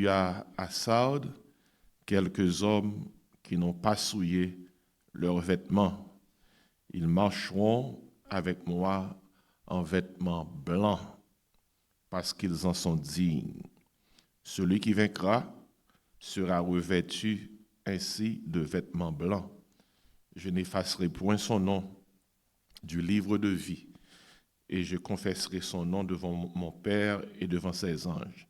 Il y a à Sardes quelques hommes qui n'ont pas souillé leurs vêtements. Ils marcheront avec moi en vêtements blancs parce qu'ils en sont dignes. Celui qui vaincra sera revêtu ainsi de vêtements blancs. Je n'effacerai point son nom du livre de vie et je confesserai son nom devant mon Père et devant ses anges.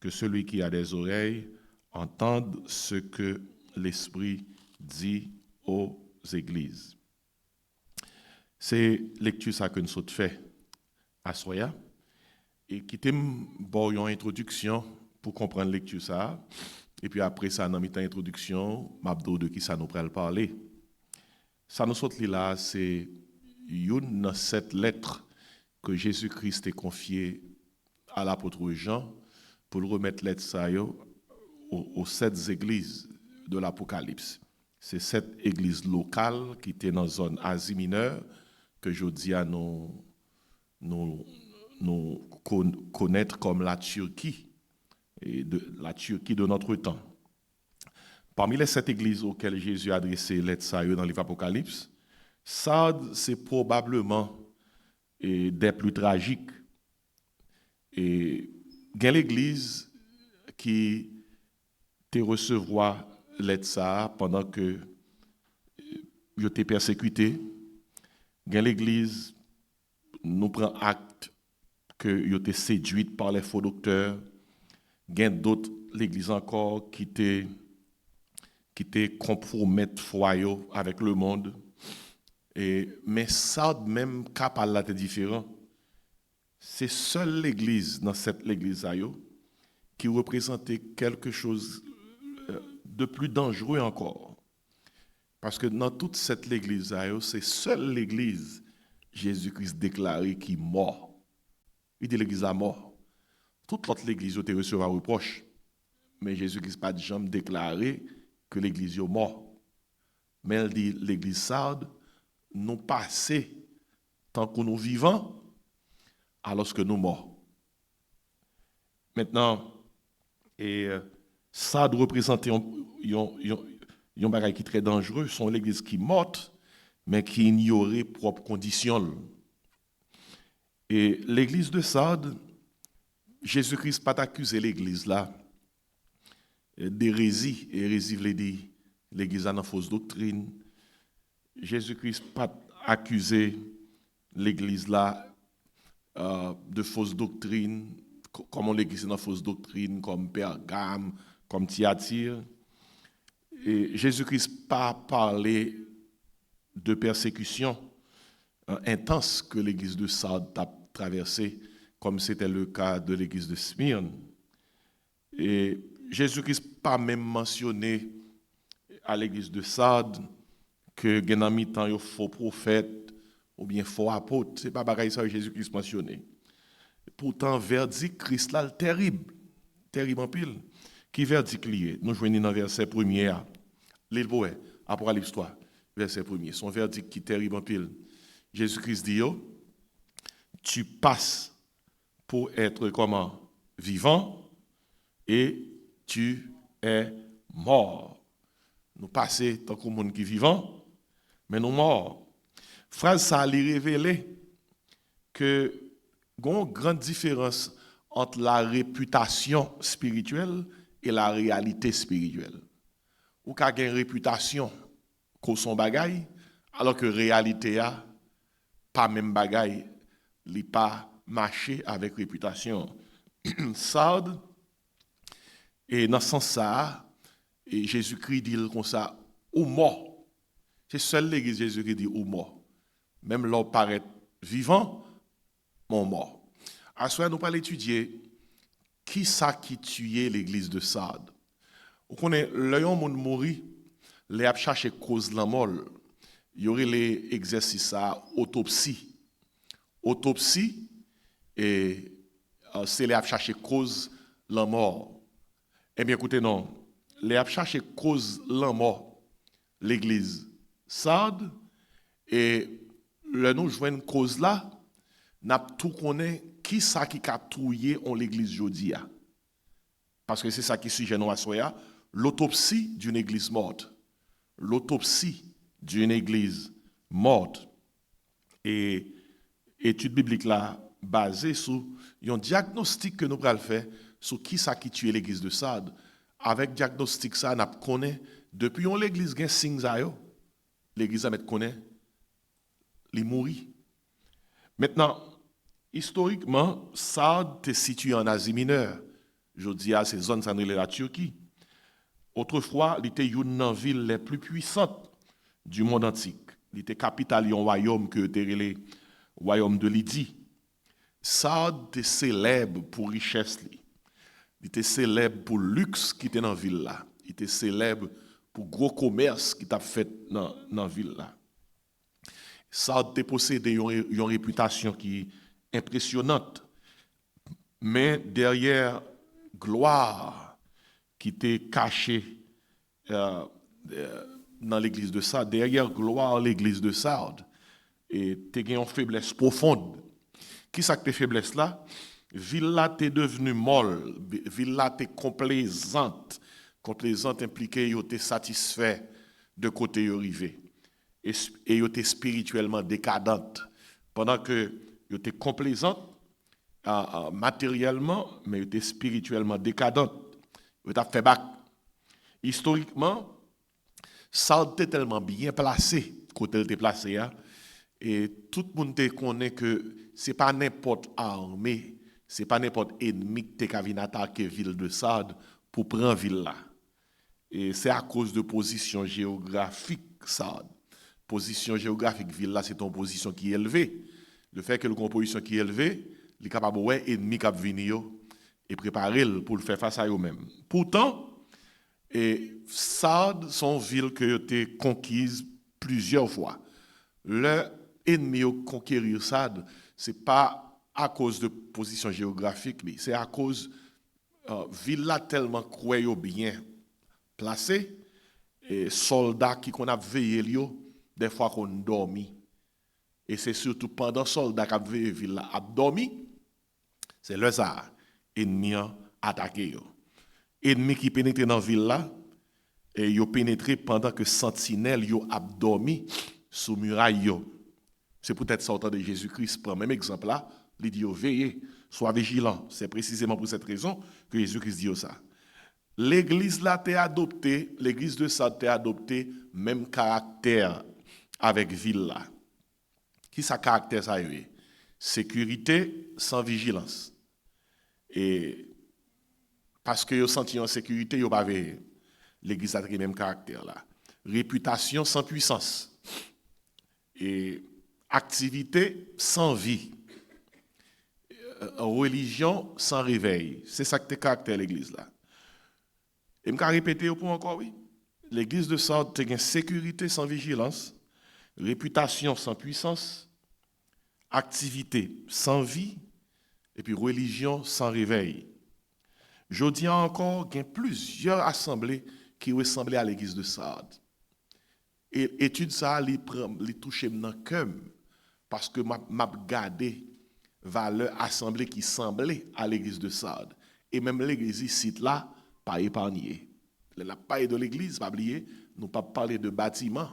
Que celui qui a des oreilles entende ce que l'Esprit dit aux églises. C'est lecture ça que nous avons fait à Soya et qui t'aime bon une introduction pour comprendre lecture ça et puis après ça dans mi-temps introduction m'abdo de qui ça nous pral parler. Ça nous saute là c'est une dans cette lettre que Jésus-Christ a confiée à l'apôtre Jean pour le remettre lettre ça aux 7 églises de l'Apocalypse. C'est 7 églises locales qui étaient dans la zone Asie mineure que je dis à nous connaître comme la Turquie, et la Turquie de notre temps. Parmi les 7 églises auxquelles Jésus a adressé lettre ça dans livre Apocalypse, Sardes, c'est probablement des plus tragiques. Et il y a l'église qui te recevra l'aide ça pendant que je t'ai persécuté. Il y a l'église nous prend acte que je t'ai séduite par les faux docteurs. Il y a d'autres l'église encore qui te compromettent foyer avec le monde. Mais ça même capable là c'est différent. C'est seule l'église dans cette église qui représentait quelque chose de plus dangereux encore. Parce que dans toute cette église c'est seule l'église Jésus-Christ déclaré qui est mort. Il dit l'église a mort. Toute l'autre l'église a reçu un reproche. Mais Jésus-Christ n'a pas jamais déclaré que l'église est mort. Mais elle dit l'église Sardes nous passé tant que nous vivons alors que nous morts. Maintenant, ça doit représenter un bagage qui est très dangereux, sont l'église qui est morte, mais qui ignorait propres conditions. Et l'église de Sardes, Jésus-Christ n'a pas accusé l'église là d'hérésie. Hérésie veut dire l'église a une fausse doctrine. Jésus-Christ n'a pas accusé l'église là de fausses doctrines, comme on l'église dans fausse doctrine, comme Pergame, comme Thyatire. Et Jésus-Christ n'a pas parlé de persécution intense que l'église de Sardes a traversée, comme c'était le cas de l'église de Smyrne. Et Jésus-Christ n'a pas même mentionné à l'église de Sardes que il y a un faux prophète ou bien faux apôtre. Ce n'est pas pareil ça que Jésus-Christ mentionné. Pourtant, verdict Christ là, terrible en pile. Qui verdict lié? Nous joignons dans verset 1er. L'île Boé, Apocalypse 3, verset 1er. Son verdict qui est terrible en pile. Jésus-Christ dit, tu passes pour être comment? Vivant et tu es mort. Nous passons tant que monde qui est vivant, mais nous morts. Phrase ça lui révélé que il y a une grande différence entre la réputation spirituelle et la réalité spirituelle. Ou qu'a une réputation qu'on son bagaille, alors que réalité a pas même bagaille, li pas marché avec réputation. Sardes et dans ce sens ça, et Jésus-Christ dit comme ça, ou mort. C'est seul l'église Jésus qui dit ou mort. Même l'homme paraît vivant, mon mort. À ce nous allons étudier qui ça qui tuait l'église de Sardes. Vous connaissez, l'homme monde mourit, les a cherché cause de la mort. Il y aurait les exercices à autopsie. Autopsie, et c'est les a cherché cause de la mort. Eh bien, écoutez, non. Les a cherché cause de la mort, l'église Sardes, et le nous jouons une cause là, n'a tout connaît qui ça qui a touillé en l'église jodia. parce que c'est ça qui sujet nous à soya, l'autopsie d'une église morte. L'autopsie d'une église morte. Et étude biblique là, basée sur un diagnostic que nous allons faire sur qui ça qui tue l'église de Sardes. Avec diagnostic ça, nous connaissons, depuis que l'église a signes à yo, l'église a connaît, les mourir. Maintenant, historiquement, Sardes est situé en Asie mineure. Je dis à ces zones, ça n'est la Turquie. Autrefois, il était une des villes les plus puissantes du monde antique. Il était capitale d'un royaume que était le royaume de Lydie. Sardes était célèbre pour richesse. Il était célèbre pour le luxe qui était dans la ville là. Il était célèbre pour le gros commerce qui t'a fait dans la ville là. Sardes était possédé une réputation qui est impressionnante. Mais derrière gloire qui était cachée dans l'église de Sardes, derrière gloire l'église de Sardes, et tu as une faiblesse profonde. Qui ça que tes faiblesses là? Ville là t'es devenue molle, ville là t'es complaisante. Complaisante impliquée yo t'es satisfait de côté yo arrivé. Et yo t'es spirituellement décadente. Pendant que yo t'es complaisante matériellement, mais yo t'es spirituellement décadente. Yo t'as fait bac. Historiquement, Sardes était tellement bien placé, côté elle était placé, et tout le monde connaît que c'est pas n'importe armée, c'est pas n'importe ennemi qui vient attaquer ville de Sardes pour prendre ville là. Et c'est à cause de position géographique Sardes. Position géographique ville là, c'est une position qui est élevée. Le fait que le position qui est élevée, il est capable ouais ennemi qui venir et préparer pour le faire face à eux-mêmes. Pourtant, et Sardes sont villes qui ont été conquises plusieurs fois. Le ennemi au conquérir Sardes, ce n'est pas à cause de position géographique, c'est à cause ville là tellement croyant bien placé et soldats qui qu'on a veillé des fois qu'on dormi. Et c'est surtout pendant soldats qui ont veillé ville là a dormi, c'est le ça ennemi attaqué yo. Ennemi qui pénétrait dans la ville là, et ils ont pénétré pendant que sentinelle yo a dormi sous muraille yo. C'est peut-être sortant de Jésus-Christ, pour le même exemple là, il dit veillez, sois vigilant. C'est précisément pour cette raison que Jésus-Christ dit ça. L'église là t'est adoptée, l'église de Sardes t'est adoptée même caractère avec ville là. Qui ça caractère ça y est? Sécurité sans vigilance. Et parce que yo senti en sécurité, yo pas veillé. L'église a le même caractère là. Réputation sans puissance. Et activité sans vie. Religion sans réveil. C'est ça que te caractère l'église là. Et je vais répéter pour encore oui. L'église de Sardes a une sécurité sans vigilance, réputation sans puissance, activité sans vie, et puis religion sans réveil. Je dis encore qu'il y a plusieurs assemblées qui ressemblent à l'église de Sardes. Et étude ça, les touche dans le cœur, parce que m'a regardé valeur assemblée qui semblait à l'église de Sardes. Et même l'église ici là, pas épargnée. La paille de l'église, pas oublier, nous pas parler de bâtiment,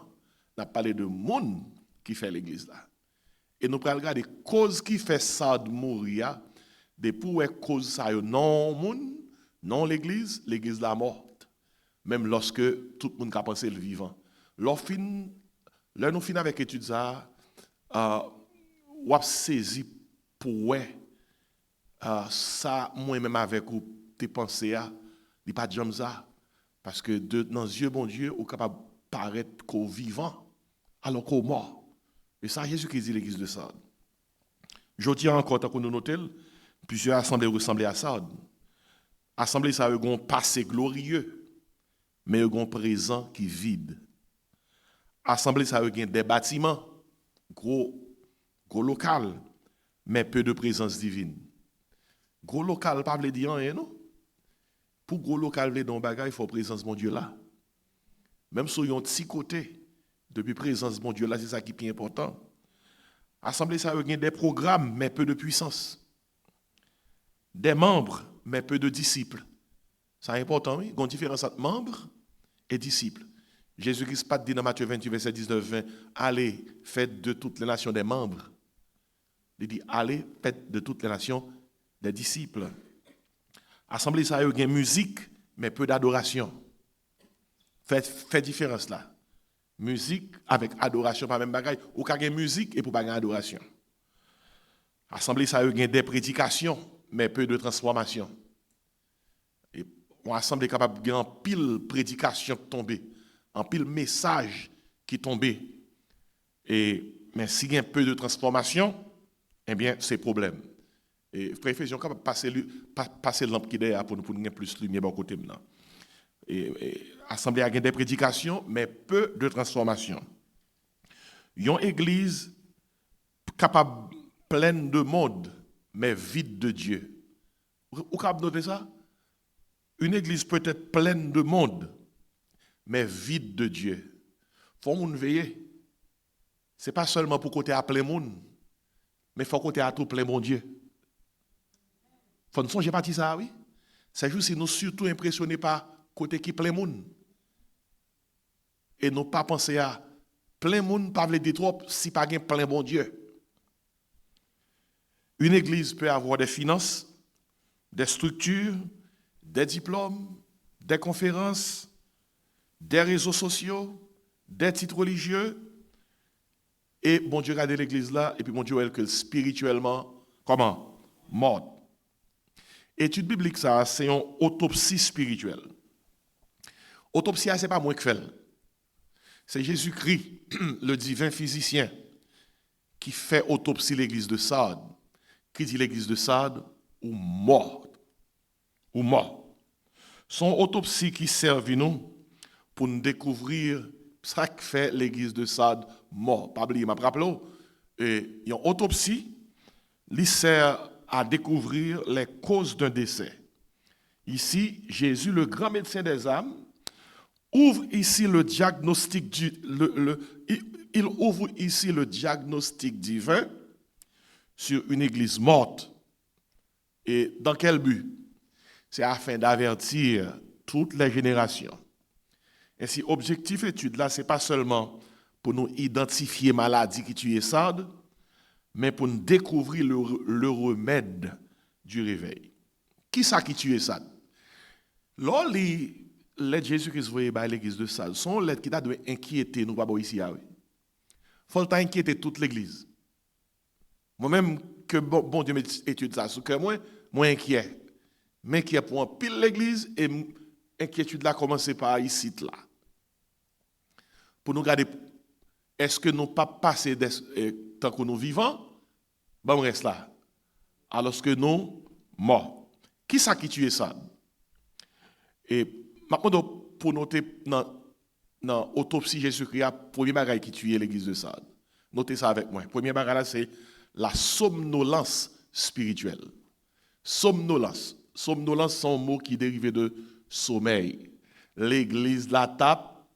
nous parler de monde qui fait l'église là. Et nous prenons regarder cause qui fait Sardes mourir, des pour cause ça non monde, non l'église la morte. Même lorsque tout le monde a pensé le vivant. Là nous finissons avec l'étude ça, ou a saisi pour ça moi-même avec ou tes pensées il pas de ça parce que dans les yeux bon Dieu ou capable paraître qu'au vivant alors qu'au mort. Et ça Jésus qui dit l'église de Sardes. Je dis encore tant que nous notons plusieurs assemblées ressemblaient à Sardes. Assemblée ça a un passé glorieux mais un présent qui vide. Assemblée ça a des bâtiments gros local mais peu de présence divine. Gros local pas veut dire rien non. Pour gros local veut dans bagage il faut présence mon Dieu là. Même sur un petit côté depuis présence mon Dieu là c'est ça qui est plus important. Assemblée ça a des programmes mais peu de puissance. Des membres mais peu de disciples. C'est important, oui. Il y a une différence entre membres et disciples. Jésus-Christ pas dit dans Matthieu 28, verset 19-20, allez, faites de toutes les nations des membres. Il dit, allez, faites de toutes les nations des disciples. Assemblée, ça a eu une musique, mais peu d'adoration. Fait différence là. Musique avec adoration, pas même bagaille. Ou qu'il y a musique et pour pas adoration. Assemblée, ça a eu des prédications, mais peu de transformation. Et on assemblée capable de en pile prédication qui tombait, en pile message qui tombait. Mais s'il y a un peu de transformation, eh bien, c'est problème. Et frère Ephésiens, capable passer le lampe qui est derrière pour nous gagner plus de lumière de côté maintenant. Et assemblée a des prédications, mais peu de transformation. Une église capable pleine de monde, mais vide de Dieu. Vous capable noter ça? Une église peut être pleine de monde, mais vide de Dieu. Faut qu'on veille. C'est pas seulement pour côté à plein monde, mais faut côté à tout plein bon Dieu. Faut ne songer pas de ça, oui. C'est juste si nous surtout impressionnés par côté qui plein monde. Et nous pas penser à plein monde, pas veut dire trop si pas gain plein bon Dieu. Une église peut avoir des finances, des structures, des diplômes, des conférences, des réseaux sociaux, des titres religieux. Et bon Dieu regarde l'église là, et puis bon Dieu elle que spirituellement, comment? Mort. Étude biblique, ça, c'est une autopsie spirituelle. Autopsie, ce n'est pas moi qui fais. C'est Jésus-Christ, le divin physicien, qui fait autopsie l'église de Sardes. Qui dit l'église de Sardes? Ou mort. Ou mort. Son autopsie qui sert nous pour nous découvrir ce que fait l'église de Sardes mort. Pas oublier, m'a rappelé, et une autopsie, lui sert à découvrir les causes d'un décès. Ici, Jésus, le grand médecin des âmes, ouvre ici le diagnostic il ouvre ici le diagnostic divin sur une église morte. Et dans quel but? C'est afin d'avertir toutes les générations. Ainsi, objectif étude là, c'est pas seulement pour nous identifier maladie qui tue Sardes, mais pour nous découvrir le remède du réveil. Qui ça qui tue Sardes? Lors les Jésus-Christ voyait par l'église de Sardes, sont lettres qui doivent inquiéter nous pas ici. Il faut inquiéter toute l'église. Moi-même, que bon Dieu m'étudie ça, ce que moi inquiet. Mais qui est pour un pile l'église et inquiétude là commence par ici là. Pour nous garder, est-ce que nous pas passé tant que nous vivons, ben on reste là. Alors que nous morts. Qui ça qui tue ça? Et maintenant pour noter dans l'autopsie Jésus-Christ, premier bagage qui tue l'église de Sardes. Notez ça avec moi. Premier bagage c'est la somnolence spirituelle. Somnolence. Somnolence, c'est un mot qui dérive de sommeil. L'église la tape,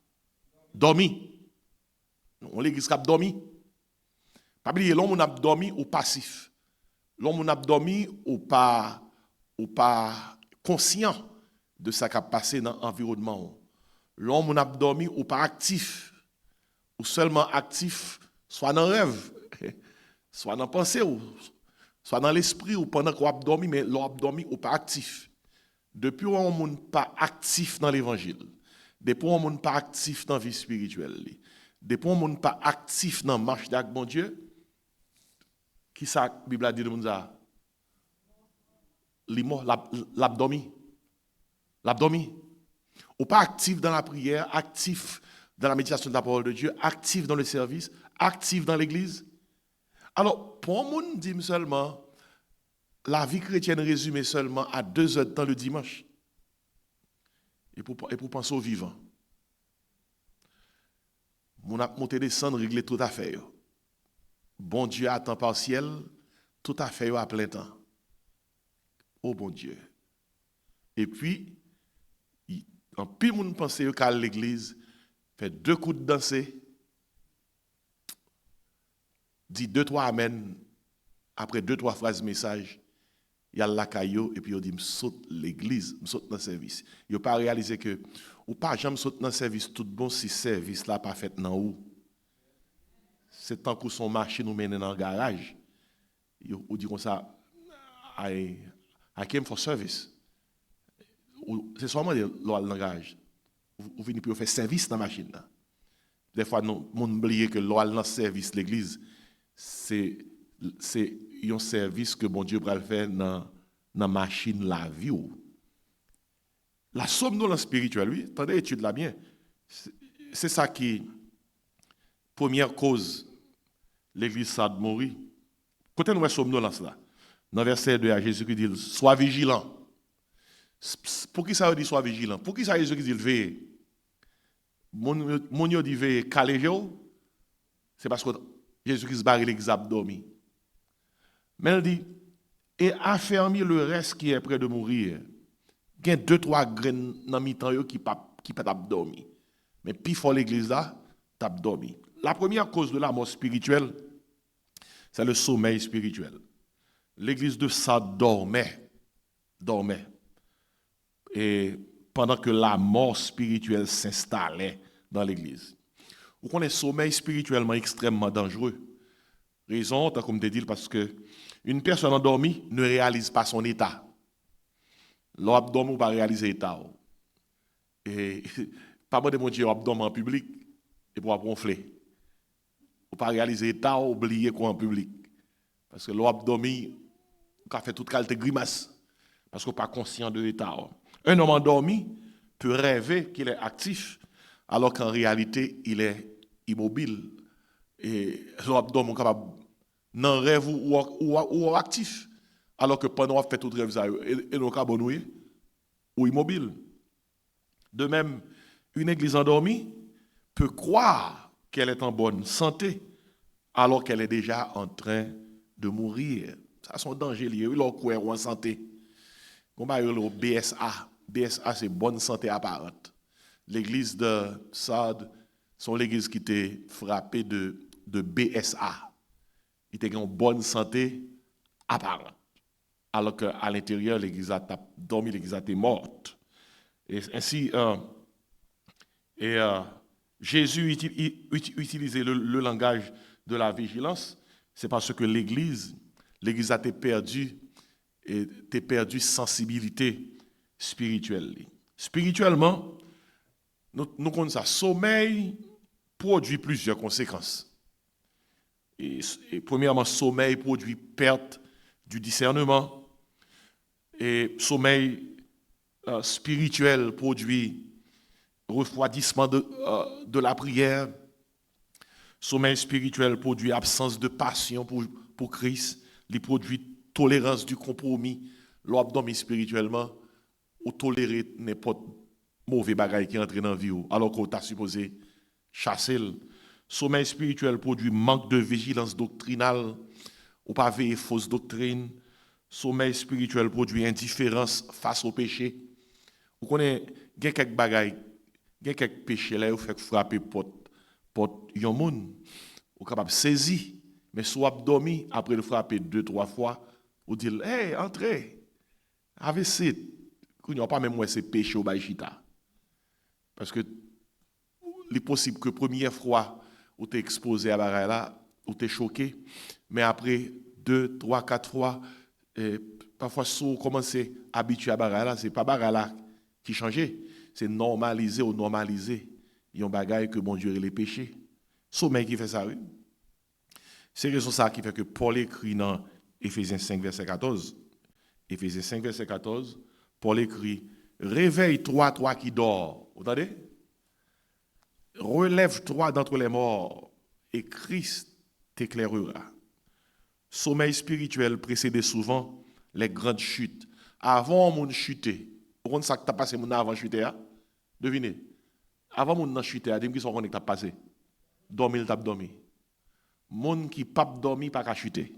dormi. L'église qui a dormi. Pas oublier, l'homme a dormi ou passif. L'homme a dormi ou pas conscient de ce qui a passé dans l'environnement. L'homme a dormi ou pas actif. Ou seulement actif, soit dans le rêve, soit dans la pensée, soit dans l'esprit ou pendant qu'on a dormi, mais l'on a dormi ou pas actif. Depuis on n'est pas actif dans l'évangile, depuis on n'est pas actif dans la vie spirituelle, depuis on n'est pas actif dans la marche avec mon Dieu, qui ça la Bible a dit de nous ça? L'abdomen. L'abdomen. Ou pas actif dans la prière, actif dans la méditation de la parole de Dieu, actif dans le service, actif dans l'église. Alors, pour moi, on dit seulement, la vie chrétienne résumée seulement à 2 heures de temps le dimanche. Et pour penser aux vivants. On a monté descendre, régler tout à fait. Bon Dieu à temps partiel, tout à fait à plein temps. Oh bon Dieu. Et puis, en pile moun pense qu'à l'église, fait 2 coups de danser, dit 2-3 amen, après 2-3 phrases message, il y a la caillou et puis il dit me saute l'église, me saute dans le service. Il pas réalisé que ou pas jamais saute dans le service tout bon si service là pas fait dans où. C'est tant que son machine nous mène dans le garage. Ou dit comme ça I came for service. C'est seulement le langage. Vous venez pour faire service dans la machine là. Des fois, nous oublions que l'oral dans service l'église, c'est un service que bon Dieu va faire dans la machine la vie. La somme dans le spirituel, oui, attendez, étude là bien. C'est ça qui, première cause, l'église ça de mourir. Côté nous sommes dans cela. Dans verset 2, Jésus qui dit, sois vigilant. Pour qui ça veut dire sois vigilant? Pour qui ça Jésus qui dit veille? Mon yo dit veille calé, c'est parce que Jésus-Christ barre l'église abdomi. Mais il dit, et affermi le reste qui est près de mourir. Il y a 2-3 graines dans mi-temps qui peut abdomi. Mais puis fort l'église là, t'abdomi. La première cause de la mort spirituelle, c'est le sommeil spirituel. L'église de Sardes dormait. Et pendant que la mort spirituelle s'installait dans l'église. Vous connaissez le sommeil spirituellement extrêmement dangereux. Raison, comme je dit, parce que une personne endormie ne réalise pas son état. L'abdomen va réaliser l'état. Et pas de mon Dieu, l'abdomen en public et pour ronfler. Ou pas réaliser l'état, oublier quoi en public. Parce que l'abdomen, on fait toute qualité grimace. Parce qu'on n'est pas conscient de l'état. Un homme endormi peut rêver qu'il est actif, alors qu'en réalité, il est immobile. Et l'abdomen est capable d'en rêve ou actif, alors que pendant qu'on fait tout rêve, et nous sommes ou immobile. De même, une église endormie peut croire qu'elle est en bonne santé, alors qu'elle est déjà en train de mourir. Ça, c'est un danger lié. Il a croire en santé. On va le BSA. BSA, c'est bonne santé apparente. L'église de Sardes, c'est l'église qui était frappée de BSA. Il était en bonne santé apparente. Alors qu'à l'intérieur, l'église a dormi, l'église a été morte. Et ainsi, Jésus utilisait le langage de la vigilance, c'est parce que l'église a perdu sensibilité spirituelle. Spirituellement, nous connaissons ça. Sommeil produit plusieurs conséquences. Et premièrement, sommeil produit perte du discernement. Et sommeil spirituel produit refroidissement de la prière. Sommeil spirituel produit absence de passion pour Christ. Il produit tolérance du compromis. L'abdomen spirituellement, ou tolérer n'importe mauvais bagaille qui entre dans la vie, alors qu'on t'a supposé chasser. Sommeil spirituel produit manque de vigilance doctrinale, ou pas veiller fausse doctrine. Sommeil spirituel produit indifférence face au péché. Vous connaissez, il y a quelques bagailles, il y a quelques péchés là, vous faites frapper porte yon moun, vous capable saisir, mais soit dormi après le frapper 2-3 fois, vous dites hey, entrez. Avec c'est il n'y a pas même moi c'est péché au baïchita. Parce que il est possible que première fois où tu es exposé à bagaille là, où tu es choqué, mais après 2, 3, 4 fois, parfois si vous commencez à habituer à bagaille là, c'est pas bagaille là qui change, c'est normaliser ou normaliser. Il y a un bagaille que bon Dieu les péchés. Sommeil qui fait ça, oui. C'est raison ça qui fait que Paul écrit dans Éphésiens 5, verset 14. Éphésiens 5, verset 14, Paul écrit, réveille-toi, toi qui dors. Vous entendez? Relève-toi d'entre les morts et Christ t'éclairera. Sommeil spirituel précédait souvent les grandes chutes. Avant mon chuter, vous comprenez ça que tu as passé mon avant chuter? Devinez. Avant mon chuter, dis-moi qui sont connectés à passer. Dormir, t'as dormi. Mon qui pas dormi, pas qu'à chuter.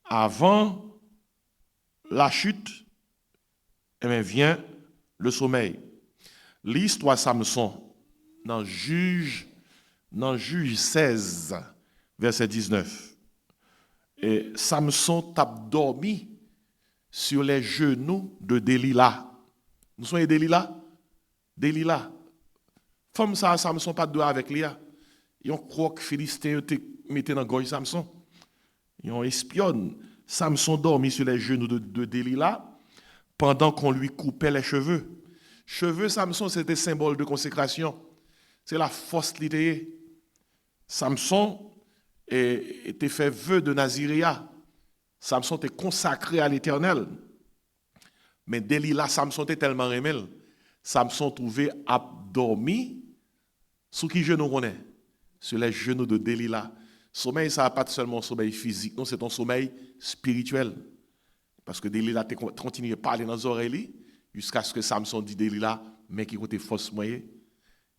Avant la chute, eh bien, vient le sommeil. L'histoire Samson, dans Juge 16, verset 19. Et Samson t'a dormi sur les genoux de Delilah. Nous sommes Delilah? Delilah. Femme ça, Samson pas de doigt avec Léa. Ils ont croque philistin te mettait dans gorge Samson. Ils ont espionne. Samson dormit sur les genoux de Delilah pendant qu'on lui coupait les cheveux. Cheveux, Samson, c'était symbole de consécration. C'est la force littéraire. Samson était fait vœu de Naziréa. Samson était consacré à l'Éternel. Mais Delilah, Samson était tellement remel. Samson trouvait abdormi sous qui genou on est? Sur les genoux de Delilah. Sommeil, ça n'a pas seulement un sommeil physique, non, c'est un sommeil spirituel. Parce que Delilah continuait à parler dans les oreilles jusqu'à ce que Samson dit Delilah, mais qui était fausse moyen.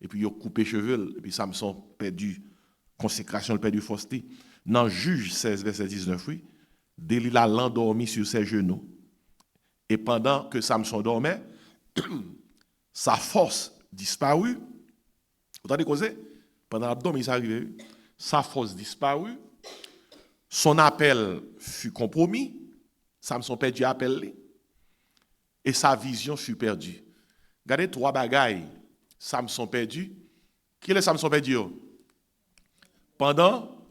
Et puis il a coupé les cheveux, et puis Samson perdu consécration, il perdu fausseté. Dans Juge 16, verset 19, oui, Delilah l'endormit sur ses genoux. Et pendant que Samson dormait, sa force disparut. Vous entendez quoi c'est? Pendant l'abdomen, il arrivé. Sa force disparut. Son appel fut compromis. Samson perdit l'appel. Et sa vision fut perdue. Regardez trois bagailles. Samson perdu. Qui est Samson perdu? Pendant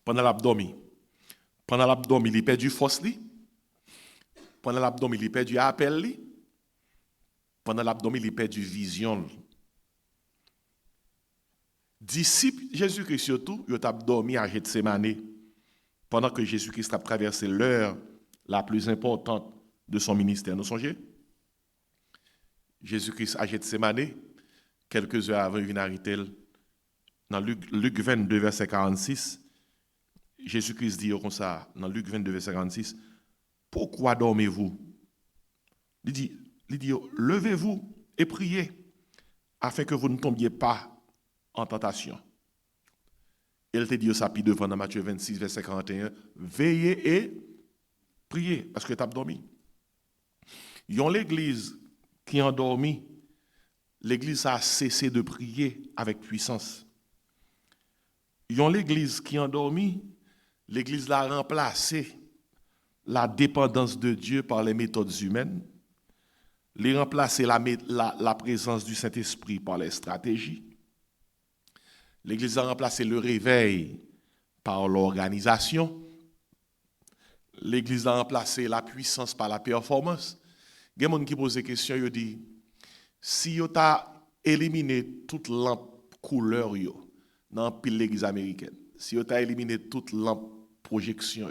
l'abdomen. Pendant l'abdomen, il a perdu force. Pendant l'abdomen, il a perdu appel. Pendant l'abdomen, il a perdu vision. Disciples Jésus-Christ surtout, ils ont dormi à Gethsémane pendant que Jésus-Christ a traversé l'heure la plus importante de son ministère. Nous songez? Jésus-Christ à Gethsémane, quelques heures avant, il vient arrêter. Dans Luc 22, verset 46, Jésus-Christ dit comme ça, dans Luc 22, verset 46, pourquoi dormez-vous? Il dit, levez-vous et priez, afin que vous ne tombiez pas en tentation. Il te dit ça puis devant dans Matthieu 26, verset 41, veillez et priez, parce que tu as dormi. Il y a l'église qui a endormi, l'église a cessé de prier avec puissance. Il y a l'église qui a endormi, l'église a remplacé la dépendance de Dieu par les méthodes humaines, les remplacer la présence du Saint-Esprit par les stratégies. L'Église a remplacé le réveil par l'organisation. L'Église a remplacé la puissance par la performance. Il y a des gens qui posent des questions, ils disent, si vous avez éliminé toute lampe couleur dans l'Église américaine, si vous avez éliminé toute lampe projection,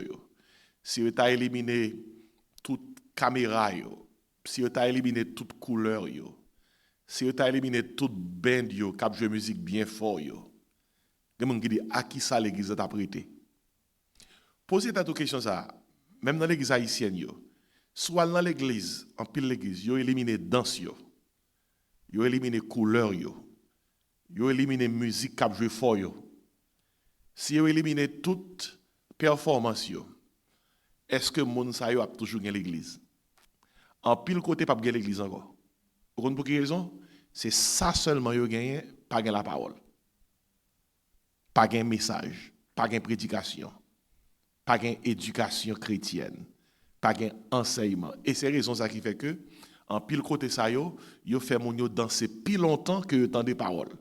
si vous avez éliminé toute caméra, si vous avez éliminé toute couleur, si vous avez éliminé toute band qui a joué musique bien fort, il y a des gens qui disent à qui ça l'église a prêté. Posez cette question ça, même dans l'église haïtienne, soit dans l'église, en pile l'église, vous éliminé danse, vous éliminé couleur, vous éliminé musique qui a joué fort. Si vous éliminé toute performance, est-ce que moun sa yo a toujours gagné l'église? En pile côté pas gagner l'église encore. Vous comprenez pour quelle raison? C'est ça seulement yo gagné, pas gagner la parole. Pas gagner message, pas gagner prédication, pas gagner éducation chrétienne, pas gagner enseignement. Et c'est raison ça qui fait que en pile côté ça yo fait moun yo danser plus longtemps que yo entendre paroles.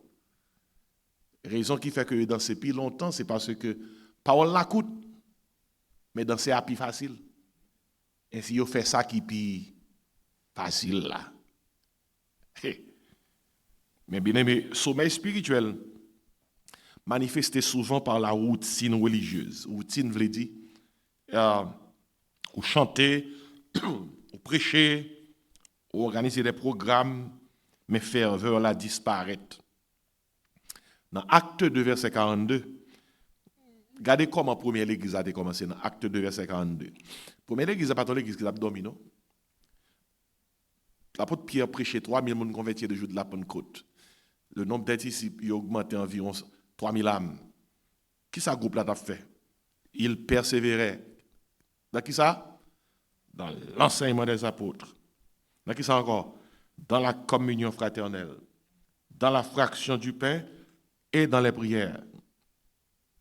Raison qui fait que yo danser plus longtemps, c'est parce que parole la coûte, mais danser a plus facile. Et si yo fait ça qui plus facile là. Mais bien aimé, sommeil spirituel manifesté souvent par la routine religieuse. Routine veut dire ou chanter, ou prêcher, ou organiser des programmes, mais ferveur la disparaître. Dans Acte 2, verset 42, regardez comment la première église a commencé dans Acte 2, verset 42. La première église n'a pas l'église qui a dormi, non? L'apôtre Pierre prêchait 3000 personnes converties le jour de la Pentecôte. Le nombre de disciples a augmenté environ 3000 âmes. Qui ça groupe là t'a fait? Il persévérait. Dans qui ça? Dans l'enseignement des apôtres. Dans qui ça encore? Dans la communion fraternelle, dans la fraction du pain et dans les prières.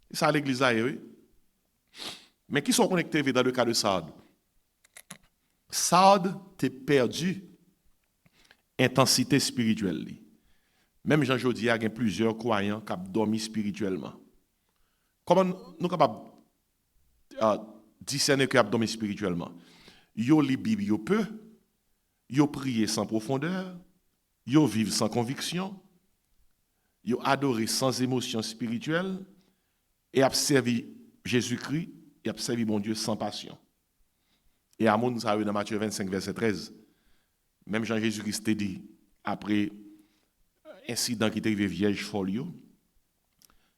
C'est ça l'église là, oui. Mais qui sont connectés dans le cas de Sardes? Sard t'es perdu intensité spirituelle. Même Jean Jodi a plusieurs croyants qui ont dormi spirituellement. Comment nous sommes capables de discerner qu'ils ont dormi spirituellement? Yo lit Bible yo peu, yo prié sans profondeur, yo vivent sans conviction, yo adoré sans émotion spirituelle et a servi Jésus-Christ et a servi mon Dieu sans passion. Et à mon ça dans Matthieu 25 verset 13. Même Jean Jésus-Christ a dit après incident qui est arrivé vierge folio.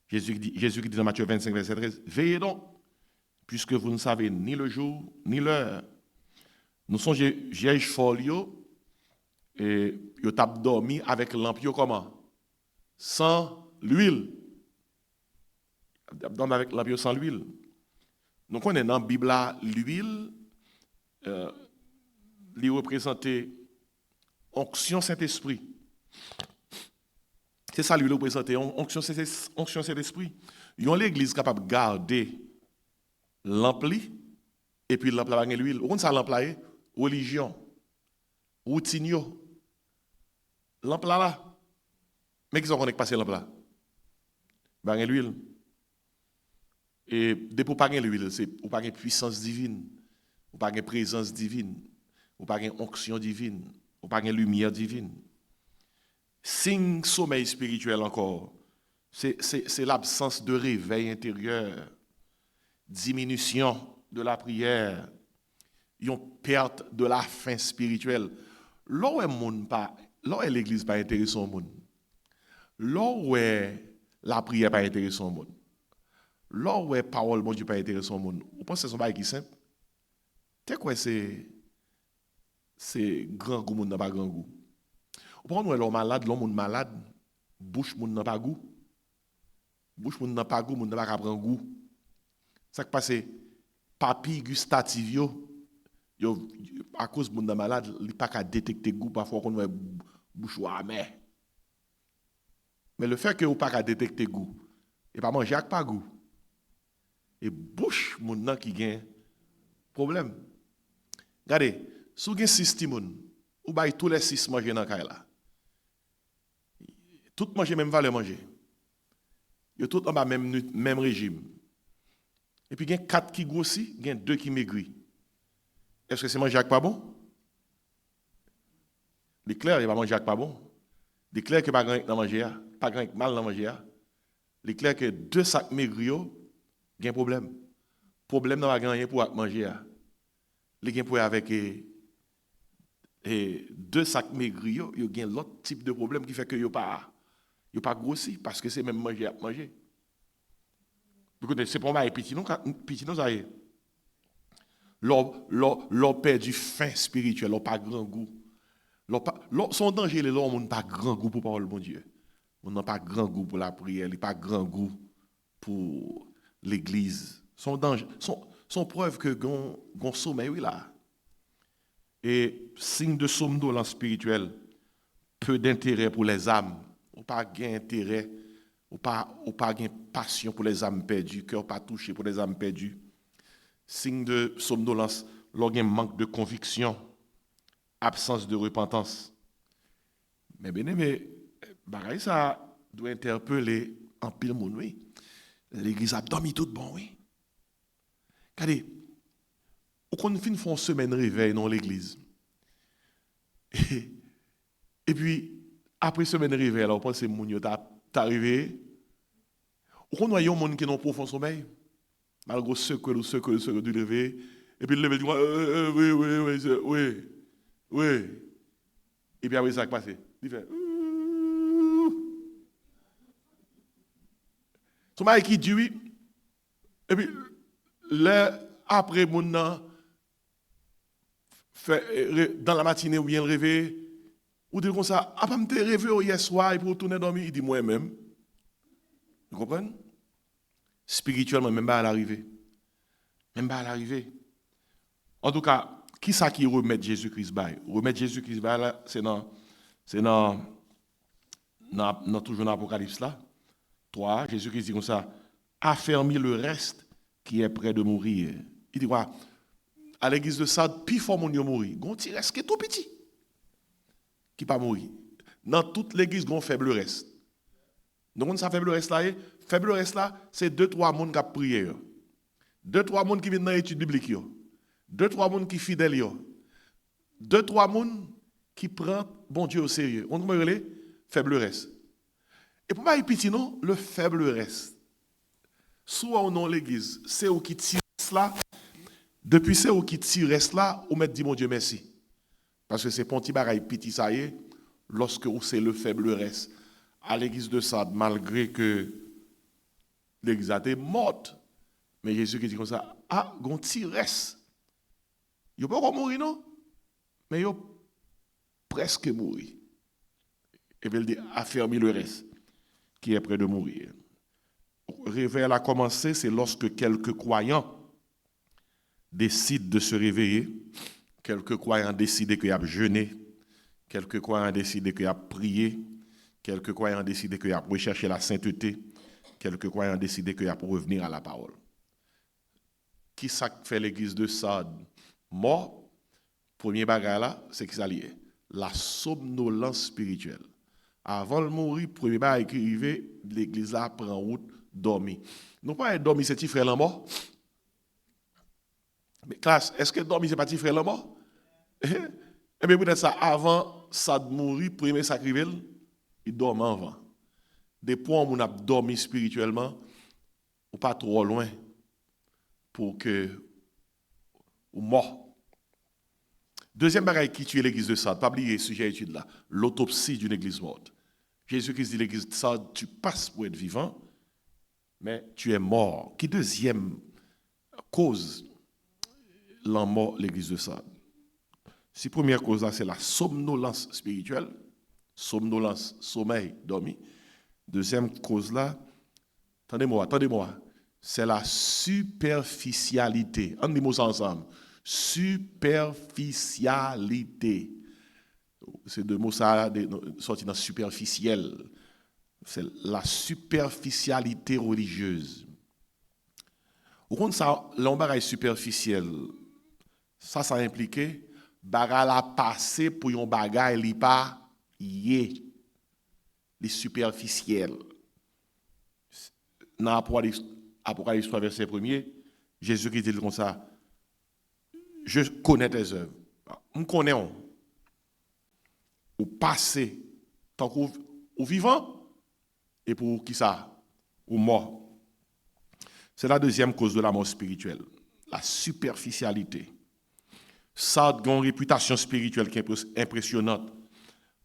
Jésus dit dans Matthieu 25 verset 13, veillez donc puisque vous ne savez ni le jour ni l'heure. Nous sommes vierge folio et yo tap dormi avec lampio comment? Sans l'huile. Dormi avec lampio sans l'huile. Donc on est dans la Bible là, l'huile lui représenter onction Saint-Esprit. C'est ça lui représenter onction Saint-Esprit. Yon l'église capable de garder l'ampli et puis l'ampli avec l'huile. On ça l'ampli religion, routine, l'ampli là. Mais qui sont connectés passer l'ampli là? Avec l'huile. Et depuis pas l'huile, c'est ou pas puissance divine, ou pas présence divine, ou pas onction divine, ou pas lumière divine. Signe sommeil spirituel encore, c'est l'absence de réveil intérieur, diminution de la prière, une perte de la faim spirituelle. Là où l'église pas intéressée au monde, là où la prière pas intéressée au monde, là où la parole de Dieu pas intéressée au monde, vous pensez que c'est un bail qui simple? C'est quoi c'est grand goût, monde n'a pas grand goût. Vous prenez l'homme malade, l'homme malade, bouche moun n'a pas goût. Bouche moun n'a pas goût, moun n'a pas prendre goût. Ça qui passe papille gustative yo à cause moun n'a malade, il pas qu'à détecter goût parfois qu'on voit bouche amer. Mais le fait que ou pas qu'à détecter goût et pas manger avec pas goût. Et bouche moun nan qui gagne problème. Regardez, si vous avez 6 timoun, ou bay tous les 6 manger dans la là. Tout manger même valeur manger. Yo tout en bas même régime. Et puis il y a 4 qui grossit, il y a 2 qui maigrit. Est-ce que c'est manger avec pas bon? L'éclair, il va manger avec pas bon. L'éclair que pas grand dans manger, pas grand mal dans manger. L'éclair que 2 sacs maigris, il y a un problème. Problème n'a pas gagné pour manger. Les gain pour avec 2 sacs maigris, il y a l'autre type de problème qui fait que yo pas grossi parce que c'est même manger à manger. C'est pour moi petit nous ça y est. L'on perd du faim spirituel, l'on pas grand goût. Son danger les l'on n'a pas grand goût pour parole bon Dieu. On n'a pas grand goût pour la prière, il pas grand goût pour l'église. Son danger son preuve que gon sommeil oui là. Et signe de somnolence spirituelle, peu d'intérêt pour les âmes, ou pas gain intérêt, ou pas gain passion pour les âmes perdues, cœur pas touché pour les âmes perdues. Signe de somnolence, l'organe manque de conviction, absence de repentance. Mais bien aimé, bagaille ça doit interpeller en pile monde oui. L'église a dormi tout bon oui. Regardez, on fin font semaine réveil dans l'église. Et puis après semaine réveil, alors on pense que moun yo t'a arrivé. On voit un monde qui non profond sommeil. Malgré ce que du lever et puis le lever dit oui. Et puis après ça qui passe, il fait son mari qui dit oui. Et puis après mon dans la matinée ou bien le réveil ou dire comme ça après me réveiller hier soir pour retourner dormir, il dit moi-même. Vous comprenez? Spirituellement même pas à l'arrivée. En tout cas, qui ça qui remet Jésus-Christ bail? Remettre Jésus-Christ bail là, c'est dans toujours dans l'Apocalypse là. 3, Jésus-Christ dit comme ça, affermis le reste qui est près de mourir. Il dit quoi? à l'église de Sade, puis fort moun yo mouri. Gon ti reste qui est tout petit, qui pas mouri. Dans toute l'église, gon faible reste. Donc, ça faible reste là, faible reste là, c'est 2-3 moun qui a prié. 2-3 moun qui viennent dans l'étude biblique. 2-3 moun qui fidèles. 2-3 moun qui prend bon Dieu au sérieux. On me relève faible reste. Et pour moi, petit non, le faible reste. Soit au nom de l'église, c'est où qui tire là. Depuis c'est où qui tire là, ou mettre dit mon Dieu merci. Parce que c'est pour un petit bagaille petit ça y est, lorsque c'est le faible reste. À l'église de Sade, malgré que l'église a été morte, mais Jésus qui dit comme ça, ah, gon ti reste. Yo pas encore mourir non, mais yo presque mourir. Et il dit affermi le reste qui est près de mourir. Le réveil a commencé, c'est lorsque quelques croyants décident de se réveiller, quelques croyants décident qu'ils ont jeûné, quelques croyants décident qu'ils ont prié, quelques croyants décident qu'ils ont recherché la sainteté, quelques croyants décident qu'ils ont revenir à la parole. Qui ça fait l'église de Sade mort? Premier bagage là, c'est qui ça lié? La somnolence spirituelle. Avant de mourir, premier bagage qui arrive, l'église là prend route, dormir. Non pas dormir, c'est petit frère la mort. Mais classe, est-ce que dormir c'est pas petit frère la mort? Eh bien peut-être ça avant ça de mourir, premier ça arrive, il dort avant. Des points où on a dormi spirituellement, ou pas trop loin pour que ou mort. Deuxième bagaille qui tue l'église de Sade, pas oublier ce sujet étude là, l'autopsie d'une église morte. Jésus-Christ dit l'église de Sade, tu passes pour être vivant, mais tu es mort. Qui deuxième cause la mort l'église de Sade? Si première cause là, c'est la somnolence spirituelle, somnolence, sommeil, dormi. Deuxième cause là, attendez-moi, c'est la superficialité. On dit mot ça ensemble. Superficialité. C'est deux mots ça sortis dans superficiel. C'est la superficialité religieuse. Au compte ça, l'embarail superficiel, ça impliquait bagay la passer pour un bagay li pas yé, les superficiels. Dans Apocalypse 3 verset 1er, Jésus qui dit comme ça, je connais tes œuvres. On connaît ou passé tant qu'au vivant et pour qui ça ou mort. C'est la deuxième cause de la mort spirituelle, la superficialité. Ça a une réputation spirituelle qui est impressionnante.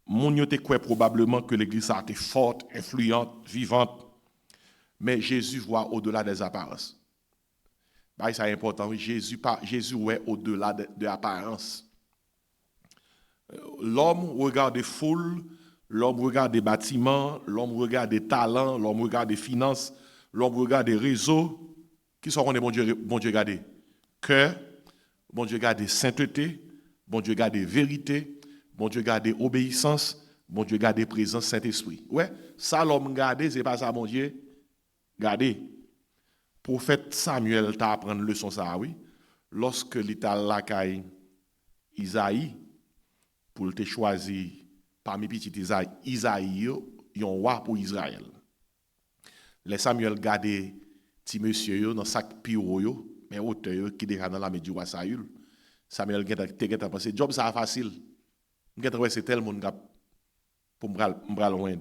Mon yote croit probablement que l'église a été forte, influente, vivante, mais Jésus voit au-delà des apparences. Bah, c'est important. Jésus voit au-delà de l'apparence. L'homme regarde des foules, l'homme regarde des bâtiments, l'homme regarde des talents, l'homme regarde des finances, l'homme regarde des réseaux. Qui sont bon Dieu regarder? Cœur, bon Dieu regarde sainteté, bon Dieu regarde vérité, bon Dieu regarde obéissance, bon Dieu regarde présence Saint-Esprit. Ouais, ça l'homme regarde, c'est pas ça bon Dieu. Regardez. Prophète Samuel t'a appris une leçon ça oui. Lorsque l'État lacaille Isaïe pour te choisir parmi petits Isaïe, un roi pour Israël. Les Samuel gardé petit monsieur dans sac piro mais auteur qui déjà dans la du roi Saül. Samuel a pensé job ça facile. C'est tel monde pour me loin.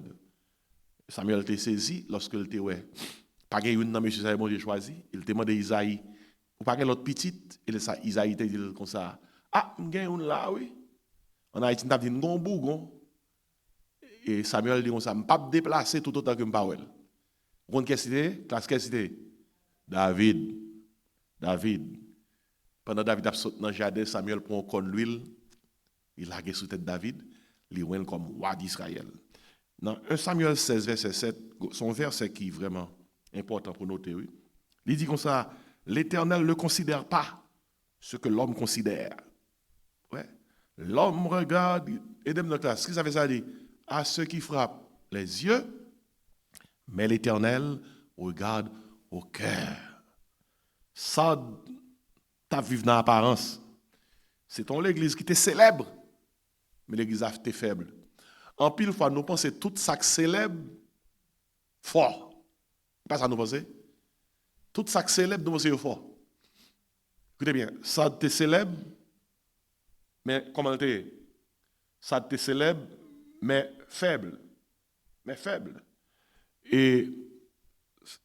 Samuel t'a saisi lorsque il était ouais. Pas que une dans monsieur ça bon Dieu choisi, il te demande Isaïe ou pas que l'autre petite et ça Isaïe te dit comme ça. Ah, m'gagne une là oui. En Haïti n'a dit gon bougon. Et Samuel dit comme ça, m'pas déplacer tout autant que m'pawel. Vous connaissez classe quelle cité? David. Pendant David a sauté dans le jardin, Samuel prend con l'huile, il a sous tête David, il est comme roi d'Israël. Dans 1 Samuel 16, verset 7, son verset qui est vraiment important pour noter, oui. Il dit comme ça, l'Éternel ne considère pas ce que l'homme considère. Ouais. L'homme regarde, et de notre classe, ce que ça veut dire? À ceux qui frappent les yeux, mais l'Éternel regarde au cœur. Ça, tu as vu dans l'apparence. C'est ton l'église qui était célèbre, mais l'église a été faible. En pile fois, nous pensons tout ça qui célèbre fort. Pas ça nous pensons. Tout ça qui célèbre, nous pensons fort. Écoutez bien, ça était célèbre, mais comment était? Ça était célèbre, mais faible. Mais faible. Et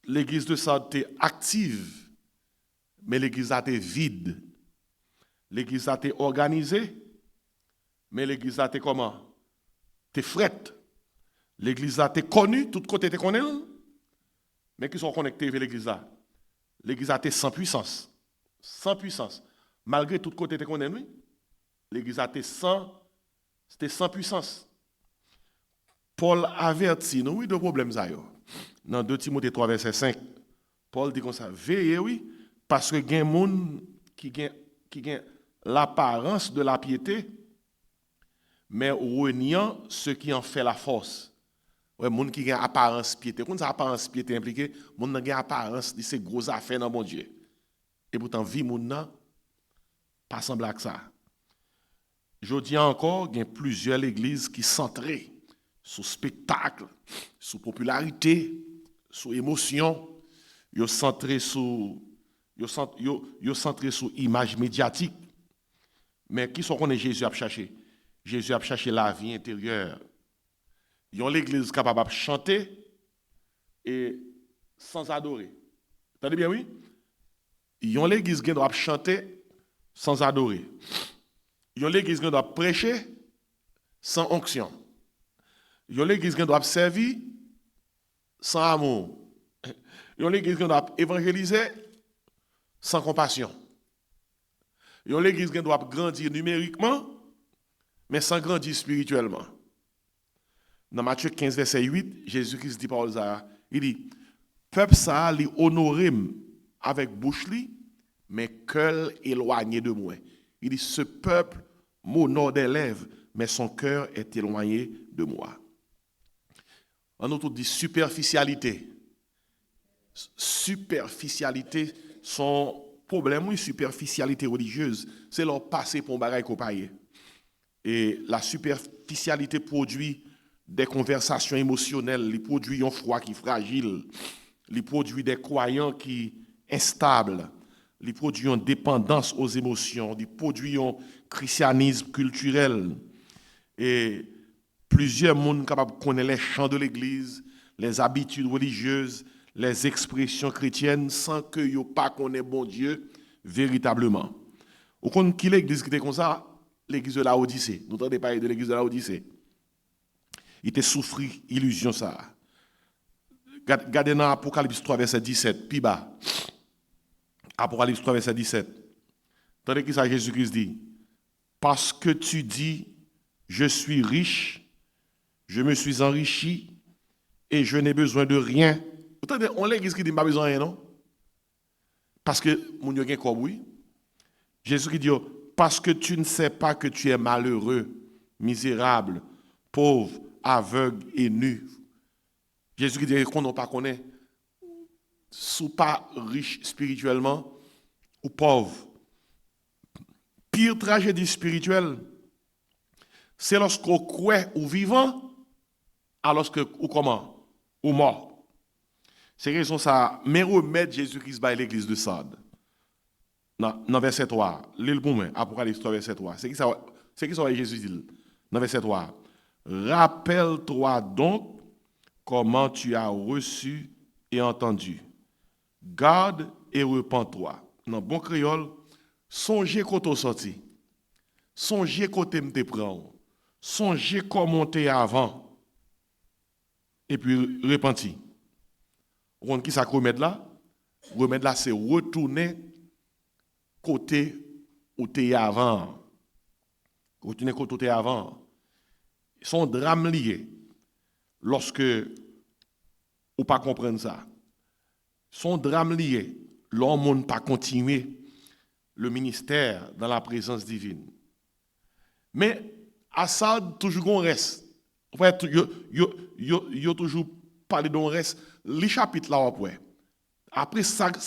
l'église de Sardes était active, mais l'église a été vide. L'église a été organisée, mais l'église a été comment? T'es frette. L'église a été connue, tout côté était connue, mais qui sont connectés avec l'église là. L'église a été sans puissance. Sans puissance. Malgré tout côté était connue, l'église a été sans puissance. Paul avertit nous, oui, de problèmes ça. Dans 2 Timothée 3, verset 5, Paul dit comme ça, veillez, oui, parce que il y a des gens qui ont l'apparence de la piété, mais reniant ce qui en fait la force. Ouais, gens qui ont apparence piété. Quand ça apparence piété impliqué, gens qui ont apparence de ces grosses affaires dans mon Dieu. Et pourtant, vie moun nan, pas semble à ça. Je dis encore, il y a plusieurs églises qui sont centrées sur spectacle, sur popularité, sur émotion. Ils sont centrés sur image médiatique. Mais qui sont qu'on Jésus a cherché? Jésus a cherché la vie intérieure. Ils ont l'église capable de chanter et sans adorer. Vous entendez bien, oui? Ils ont l'église qui doit chanter sans adorer. Ils ont l'église qui doit prêcher sans onction. Ils ont l'église qui doit servir sans amour. Ils ont l'église qui doit évangéliser sans compassion. Ils ont l'église qui doit grandir numériquement, mais sans grandir spirituellement. Dans Matthieu 15, verset 8, Jésus-Christ dit par ça, il dit, peuple ça li honoré avec bouche li, mais cœur éloigné de moi. Il dit, ce peuple m'honore des lèvres, mais son cœur est éloigné de moi. On nous dit superficialité. Superficialité, son problème, oui, superficialité religieuse, c'est leur passé pour un bagage qu'on paye. Et la superficialité produit des conversations émotionnelles, les produit un froid qui est fragile, les produit des croyants qui sont instables, les produit une dépendance aux émotions, les produit un christianisme culturel. Et plusieurs monde capables de connaître les chants de l'église, les habitudes religieuses, les expressions chrétiennes sans que yo pas connaît bon Dieu véritablement. Au compte qui l'église qui était comme ça, l'église de la Odyssée. Nous entendons parler de l'église de la Odyssée. Il était souffri illusion ça. Regardez dans Apocalypse 3 verset 17, puis bas. Apocalypse 3 verset 17. Attendez qui ça Jésus-Christ dit, parce que tu dis je suis riche, je me suis enrichi et je n'ai besoin de rien. Vous entendez, on l'église qui dit pas besoin de rien, non? Parce que mon Dieu quoi oui. Jésus qui dit parce que tu ne sais pas que tu es malheureux, misérable, pauvre, aveugle et nu. Jésus qui dit qu'on n'a pas connaît, sous pas riche spirituellement ou pauvre. Pire tragédie spirituelle, c'est lorsqu'on croit ou vivant, alors que ou comment ou mort. C'est raison ça, mais remettre Jésus-Christ by l'église de Sardes. Dans verset 3, l'île pour moi, Apocalypse 3, verset 3. C'est qui ça Jésus dit dans verset 3. Rappelle-toi donc comment tu as reçu et entendu. Garde et repens-toi. Dans bon créole, songez quand tu sorti. Songez quand tu te prends. Songez comment tu es avant. Et puis repentis. Vous qui ça remède là? Remède là, c'est retourner côté où tu es avant. Retourner côté où tu es avant. Son drame lié lorsque ou pas comprendre ça. Son drame lié l'homme n'a pas continué le ministère dans la présence divine. Mais Assad toujours on reste. En fait, yo toujours parler d'un reste les chapitres là après. Après chaque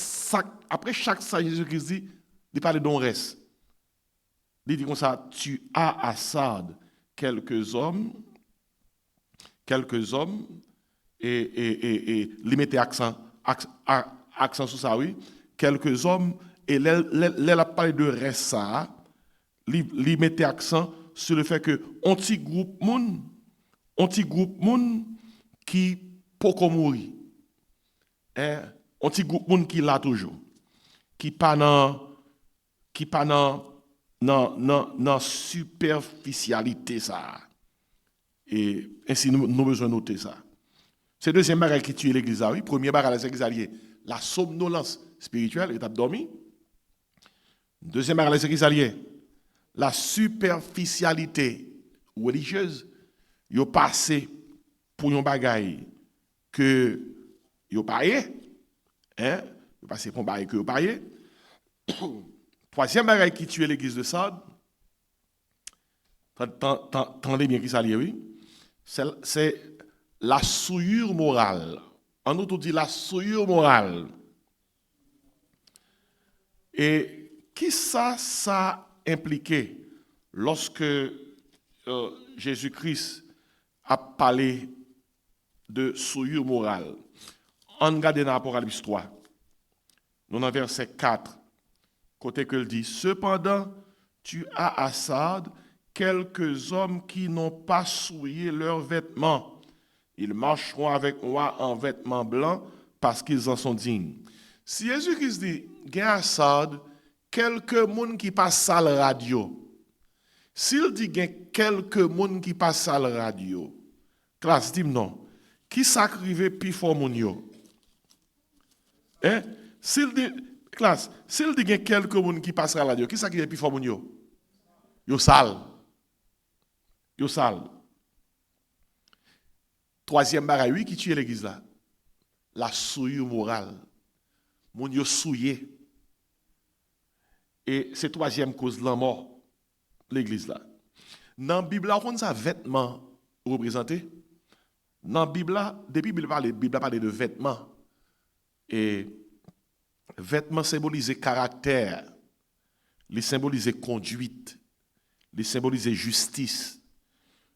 ça Jésus-Christ dit, il parle d'un reste. Il dit comme ça, tu as à Sardes quelques hommes, et il mettait accent sur ça, oui, quelques hommes, et elle a parlé de reste ça, il mettait accent sur le fait que on petit groupe moun qui peut mourir, hein, on petit groupe moun qui là toujours, qui pas dans qui pas dans superficialité ça. Et ainsi nous besoin noter ça. C'est deuxième bagage qui tue l'église oui, premier bagage c'est l'église la somnolence spirituelle, et t'as dormi. Deuxième bagage c'est l'église la superficialité religieuse, yo passé pour un bagage que yo payé, hein, yo passé pour un bagage que yo payé. Troisième bagage qui tue l'église de Sardes, tendez bien qui ça oui, c'est la souillure morale. En outre, on dit la souillure morale. Et qui ça impliqué lorsque Jésus-Christ a parlé de souillure morale? On regarde dans l'Apocalypse 3, nous dans verset 4, côté que il dit, cependant, tu as à Sardes quelques hommes qui n'ont pas souillé leurs vêtements. Ils marcheront avec moi en vêtements blancs parce qu'ils en sont dignes. Si Jésus-Christ dit, il y a à Sardes quelques personnes qui passent à la radio. S'il dit qu'il y a quelques personnes qui passent à la radio, classe, dis non. Qui s'acrive plus fort mon yo? Hein? S'il dit, classe, s'il dit qu'il y a quelques personnes qui passent à la radio, qui s'acrive plus fort mon yo? Yo sale. Yo sale. Troisième barrière, oui, qui tue l'église là. La souillure morale. Mon yo souillé. Et c'est troisième cause de la mort, l'église là. Dans la Bible, on a vêtements représentés. Dans la Bible, depuis la Bible parle de vêtements. Et vêtements symbolisent caractère, les symbolisent conduite, les symbolisent justice.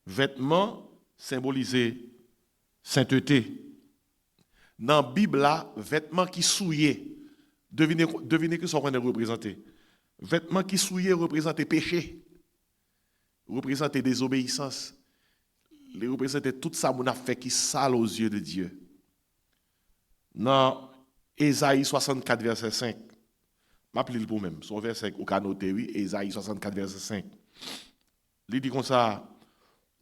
Vêtements symbolisent sainteté. Dans la Bible, vêtements qui souillés, devinez que ça qu'on est représenté. Vêtements qui souillés représentent péché, représentent désobéissance, les représentent tout ça qu'on a fait qui sale aux yeux de Dieu. Dans Ésaïe 64, verset 5, je m'appelle pour même, son verset au canoté, oui, Ésaïe 64, verset 5. Il dit comme ça,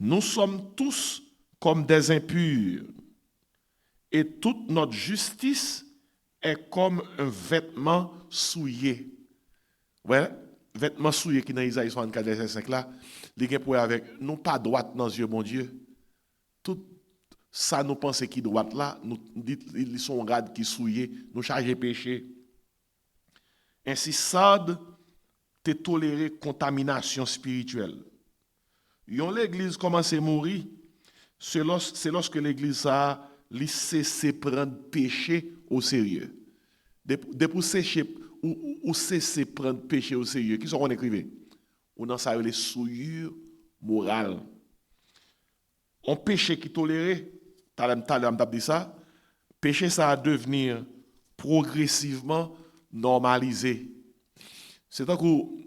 nous sommes tous comme des impurs, et toute notre justice est comme un vêtement souillé. Ouais, vêtement souillé qui dans Isaïe 64, verset 5 là, il y a pour avec nous pas droite dans les yeux, mon Dieu. Tout ça nous pensons qui droite là, nous ils sont garde qui souillé, nous charger péché. Ainsi Sardes te toléré contamination spirituelle. Yon l'église commence à mourir, c'est lorsque l'église a cessé prendre péché au sérieux. Depuis sécher ou cesser prendre péché au sérieux, qui sont on écrivait? On en savait les souillures morales. On péché qui toléré, talem dit ça, péché ça a devenir progressivement normalisé. C'est un coup,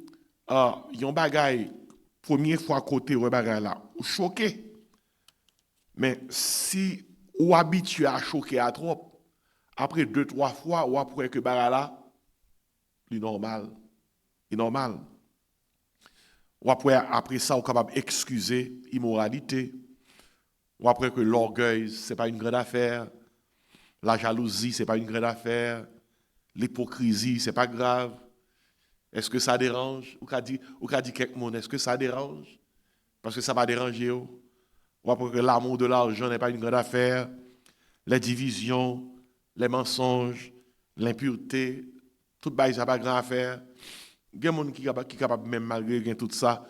yon bagay première fois côté ou bagay là, ou choqué. Mais si ou habitué à choquer à trop, après 2-3 fois, ou après que bagay là, c'est normal. C'est normal. Ou après ça, on est capable d'excuser l'immoralité. Ou après que l'orgueil, ce n'est pas une grande affaire. La jalousie, ce n'est pas une grande affaire. L'hypocrisie, ce n'est pas grave. Est-ce que ça dérange? Ou qu'a dit quelque monde, est-ce que ça dérange? Parce que ça va déranger. Ou après que l'amour de l'argent n'est pas une grande affaire. Les divisions, les mensonges, l'impureté, tout ça n'est pas une grande affaire. Il y a des gens qui sont capables, même malgré tout ça,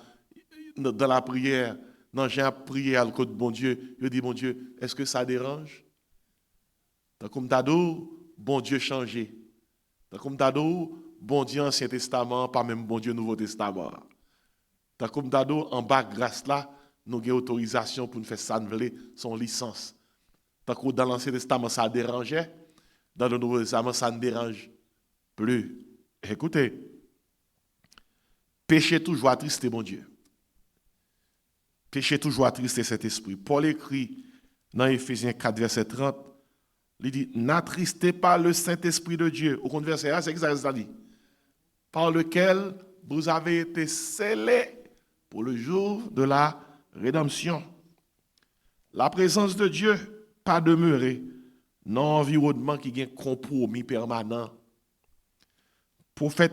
dans la prière, dans j'ai prié à côté de bon Dieu, je dis, bon Dieu, est-ce que ça dérange? Comme t'as dit, bon Dieu changé. Comme t'as dit, bon Dieu Ancien Testament, pas même bon Dieu Nouveau Testament. Tant comme d'ado, en bas, grâce là, nous avons autorisation pour nous faire ça, son licence. Tant que dans l'Ancien Testament, ça dérangeait, dans le Nouveau Testament, ça ne dérange plus. Écoutez, péché toujours attristé, mon Dieu. Péché toujours attristé cet esprit. Paul écrit dans Éphésiens 4, verset 30, il dit, n'attristez pas le Saint-Esprit de Dieu. Au contraire, c'est exactement ça dit. Par lequel vous avez été scellés pour le jour de la rédemption. La présence de Dieu, pas demeurer dans un environnement qui a un compromis permanent. Prophète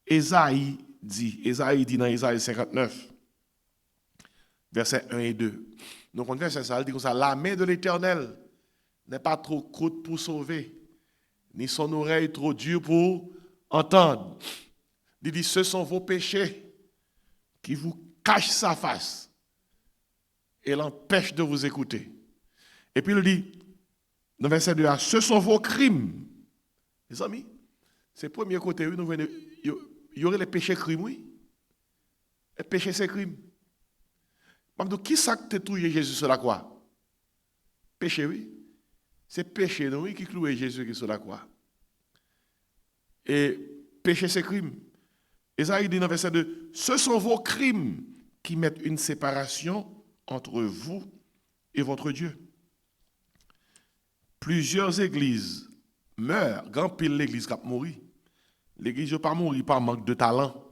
Ésaïe dit dans Ésaïe 59, versets 1 et 2. Donc on verset ça, il dit comme ça, la main de l'Éternel n'est pas trop courte pour sauver, ni son oreille trop dure pour entendre. Il dit, ce sont vos péchés qui vous cachent sa face et l'empêchent de vous écouter. Et puis il dit, dans verset 2, ce sont vos crimes. Les amis, c'est le premier côté, il y aurait les péchés crimes, oui. Les péchés, c'est crime. Donc, qui ça que tu trouvé Jésus sur la croix? Péché, oui. C'est péché, non, oui, qui clouait Jésus sur la croix. Et péché, c'est crime. Esaïe dit dans verset 2, ce sont vos crimes qui mettent une séparation entre vous et votre Dieu. Plusieurs églises meurent, grand pile l'église qui a mouru. L'église n'a pas mouru par manque de talent.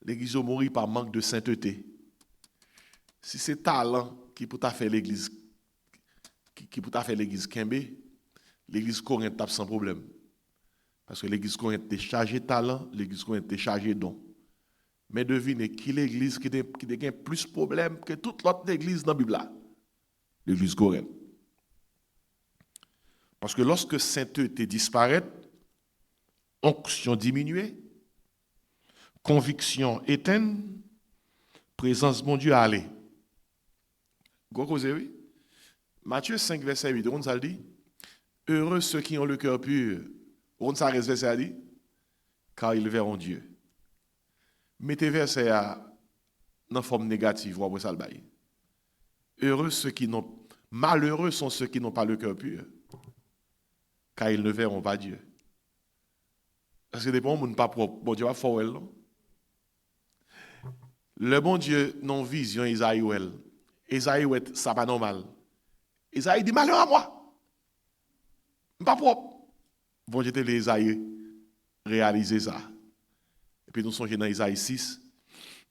L'église a mouru par manque de sainteté. Si c'est talent qui peut faire l'église, qui peut faire l'église Kembe, l'église Corinthe tape sans problème. Parce que l'église Corinthe est chargée de talent, l'église Corinthe est chargée de dons. Mais devinez qui l'église qui a plus de problèmes que toute l'autre église dans la Bible. L'église Corinthe. Parce que lorsque sainteté disparaît, onction diminue, conviction éteinte, présence de mon Dieu allez. Oui. Matthieu 5, verset 8, on ça dit, heureux ceux qui ont le cœur pur. On ça reste verset dit, car ils verront Dieu. Mettez verset dans forme négative, ou après ça le bail. Malheureux sont ceux qui n'ont pas le cœur pur, car ils ne verront pas Dieu. Parce que des gens ne pas propre, bon Dieu va faire non. Le bon Dieu non vision Isaïe ça pas normal. Isaïe dit malheur à moi. Pas propre. Bon Dieu les Isaïe réaliser ça. Et puis nous songeons dans Isaïe 6,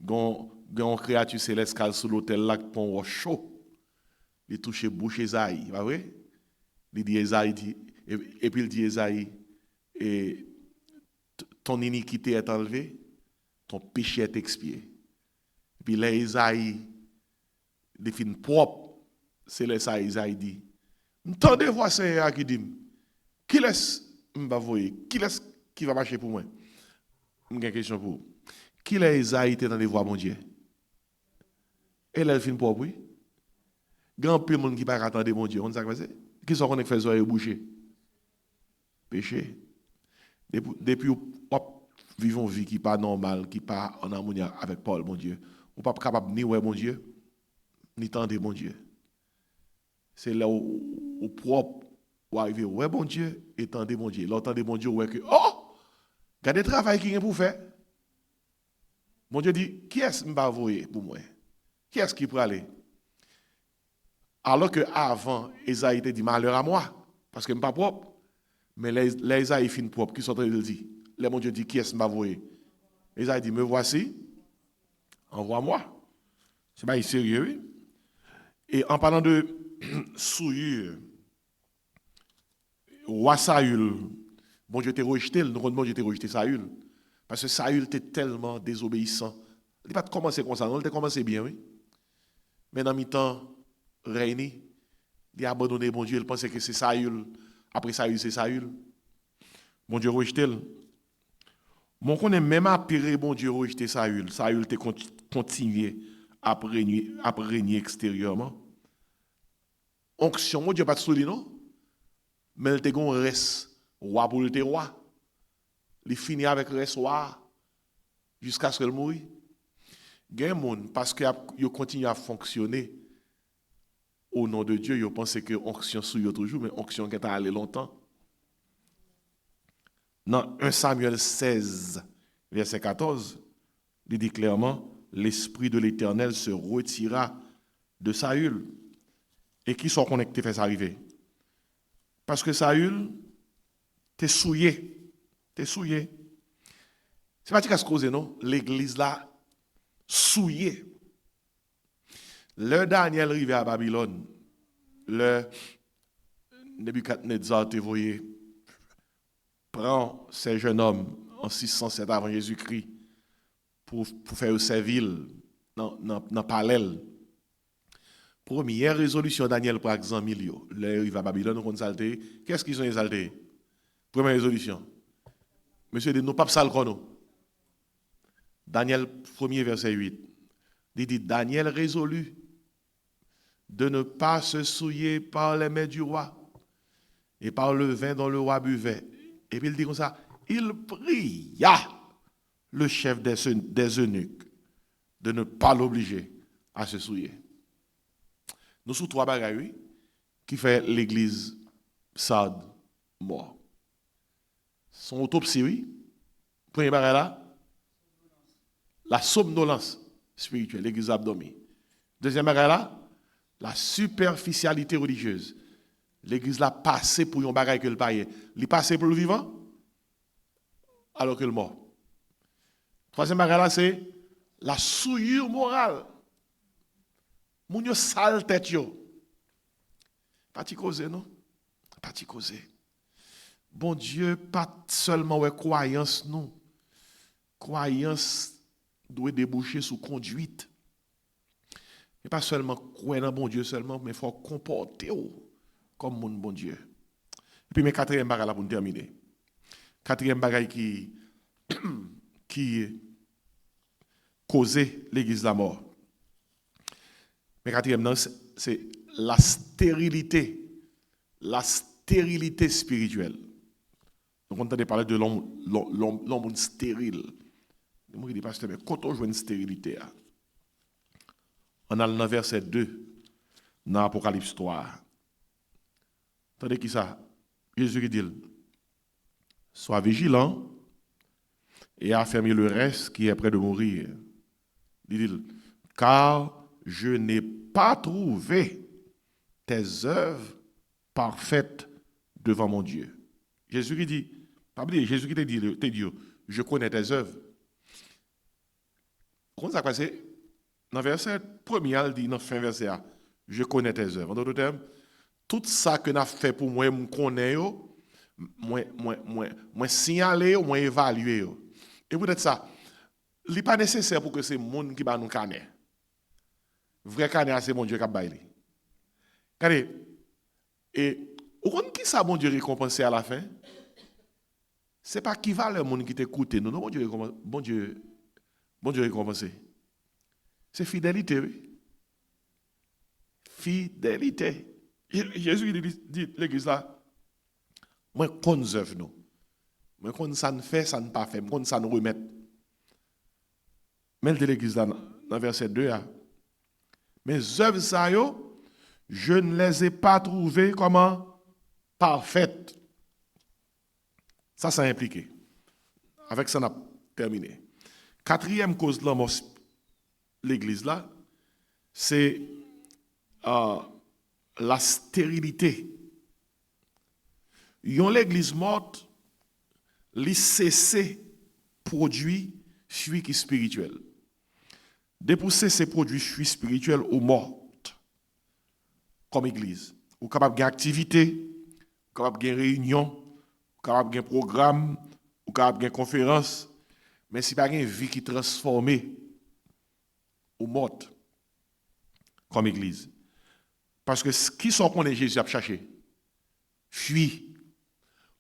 une créature céleste qui sous l'autel là qui prend chaud. Il touche bouche Isaïe, pas vrai? Il dit Isaïe dit et puis il dit Isaïe et ton iniquité est enlevée, ton péché est expié. Et puis là Isaïe définit propre, c'est là ça Isaïe dit. Entendez voir Seigneur qui dit qui laisse qui va marcher pour moi? J'ai une question pour vous. Qui est Isaïe dans les voies, mon Dieu? Et là, il finit pour oui. Grand peu de monde qui ne peut pas attendre mon Dieu. On sait quoi c'est? Qui sont qu'on fait zoyer boucher? Péché. Depuis vivons une vie qui n'est pas normale, qui n'est pas en harmonie avec Paul, mon Dieu. On n'est pas capable ni ouais, mon Dieu, ni tendre mon Dieu. C'est là où propre, où arriver, ouais, mon Dieu, et tendre mon Dieu. L'entendre mon Dieu, ouais, que, oh! Regardez le travail qu'il y a pour faire. Mon Dieu dit, qui est-ce qui m'a envoyé pour moi? Qui est-ce qui peut aller? Alors que avant, Esaïe te dit malheur à moi, parce que je ne suis pas propre. Mais les Esaïe fin propre, qui sont en train de dire, là, mon Dieu dit, qui est-ce qui m'a envoyé? Esaïe dit, me voici, envoie-moi. C'est pas sérieux, oui. Et en parlant de souillure, roi Saül, bon Dieu t'a rejeté, nous bon Dieu t'a rejeté Saül. Parce que Saül était tellement désobéissant. Il n'a pas commencé comme ça, non, il a commencé bien, oui. Mais dans mi-temps, Réuni, il a abandonné bon Dieu, il pensait que c'est Saül. Après Saül, c'est Saül. Bon Dieu rejeté. Mon connaît même après bon Dieu rejeté Saül. Saül t'a continué à régner extérieurement. Onction, mon Dieu pas de soulier, non? Mais il te gon reste roi pour le roi. Il finit avec reste roi jusqu'à ce qu'il mouille. gen moun parce que yo continue à fonctionner au nom de Dieu, yo pense que onction sou yo toujours mais onction qui t'a allé longtemps. Dans 1 Samuel 16 verset 14, il dit clairement l'esprit de l'Éternel se retira de Saül. Et qui sont connectés fait ça arriver? Parce que Saül t'es souillé. T'es souillé. C'est pas ce cause non, l'église là souillé. Le Daniel arrivé à Babylone, le Nebuchadnezzar te voyé prend ces jeunes hommes en 607 avant Jésus-Christ pour faire servir dans le palais. Première résolution Daniel pour exemple, le arrivé à Babylone, on exalté. Qu'est-ce qu'ils ont exalté? Première résolution. Monsieur dit, nous pas sale comme nous. Daniel 1er verset 8. Il dit, Daniel résolut de ne pas se souiller par les mets du roi et par le vin dont le roi buvait. Et puis il dit comme ça, il pria le chef des eunuques de ne pas l'obliger à se souiller. Nous sommes trois bagailles qui fait l'église Sardes mort. Son autopsie, oui. Premier bagage là, la somnolence spirituelle, l'église abdominée. Deuxième bagage là, la superficialité religieuse. L'église là passé pour un bagage que le païen. Il passé pour le vivant alors que le mort. Troisième bagage là, c'est la souillure morale. Moun yo sale tête yo. Pas ti cause non? Pas ti cause. Bon Dieu, pas seulement ouais croyance non. Croyance doit déboucher sous conduite. Et pas seulement croire dans bon Dieu seulement, mais il faut comporter comme mon bon Dieu. Et puis mes quatrième bagage là pour terminer. Quatrième bagage qui causait l'église de la mort. Mais quatrième, c'est la stérilité spirituelle. Donc on entend parler de l'homme stérile. Moi qui dis pasteur, mais quand on joue une stérilité, on a le verset 2 dans Apocalypse 3. Attendez qui ça? Jésus qui dit, sois vigilant et affermis le reste qui est près de mourir. Il dit, car je n'ai pas trouvé tes œuvres parfaites devant mon Dieu. Jésus qui dit, Jésus qui te dit, je connais tes œuvres. Comment ça passe? Dans le verset premier, il dit, dans le fin verset, je connais tes œuvres. En d'autres termes, tout ça que nous fait pour moi, je connais, moi signaler, moi évaluer. Et peut-être ça, il n'est pas nécessaire pour que c'est le monde qui va nous connaître. Vrai canet, c'est mon Dieu qui a baillé. Regardez, et au compte qui ça, mon Dieu récompensé à la fin? Ce n'est pas qui va le monde qui t'écoute, non, bon Dieu récompensé. C'est fidélité, oui. Fidélité. Jésus dit l'église là, moi, qu'on œuvre nous. Moi, qu'on ça ne fait, ça ne pas fait. Moi, qu'on ça ne remet. Mais l'église là, dans verset 2, mes œuvres, ça, je ne les ai pas trouvées comment parfaites. Ça impliqué. Avec ça, on a terminé. Quatrième cause de la mort, l'église là, c'est la stérilité. Yon l'église morte, li cesse produit fruits qui spirituel. Dépousser ces produits fruits spirituels aux mortes, comme église. Ou capable de activité, capable de réunion, capable de programme, ou capable de conférence, mais si pas une vie qui transformée aux mortes, comme église. Parce que qui sont qu'on est Jésus a cherché? Fruits. Il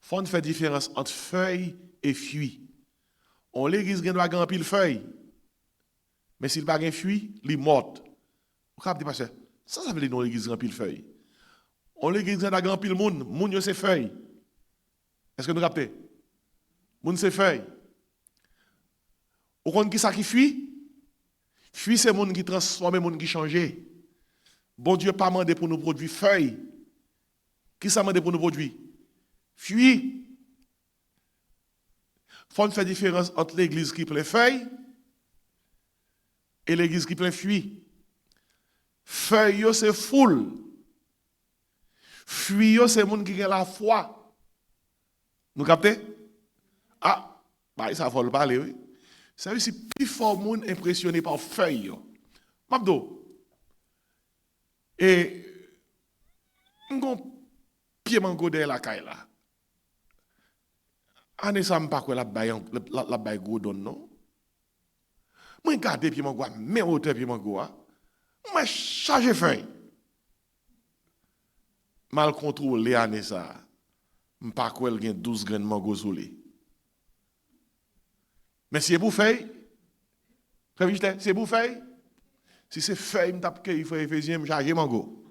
faut faire différence entre feuilles et fruits. On l'église doit gagner pile feuille. Mais s'il n'a pas de fruits, il est mort. Vous captez pas ça? Ça veut dire que l'église a pile feuille. On l'église a grand pile monde, monde c'est feuille. Est-ce que nous captez? Monde c'est feuille. Au compte qui ça qui fuit? Fruit, c'est monde qui transforme, monde qui change. Bon Dieu pas demandé pour nous produire feuilles. Qui ça demandé pour nous produire? Fruit. Il faut faire différence entre l'église qui plein feuilles et l'église qui plein fruit. Feuilles, c'est foule. Fruit, c'est monde qui a la foi. Nous captez? Ah, bah, ça faut le parler, oui. Ça veut dire si plus fort monde impressionné par feuilles. Mabdo. Et on pied mango de la caille là. Ane ça me pas quoi la baille godon non. Moi garder pied mango mais hauteur pied mango moi charger feuille. Mal contrôlé ane ça. M'pas quoi il gagne 12 graines mango sous les. Mais si c'est pour feuille, c'est pour feuille. Si c'est feuille, m'tape que il faut Éphésiens me charger mango.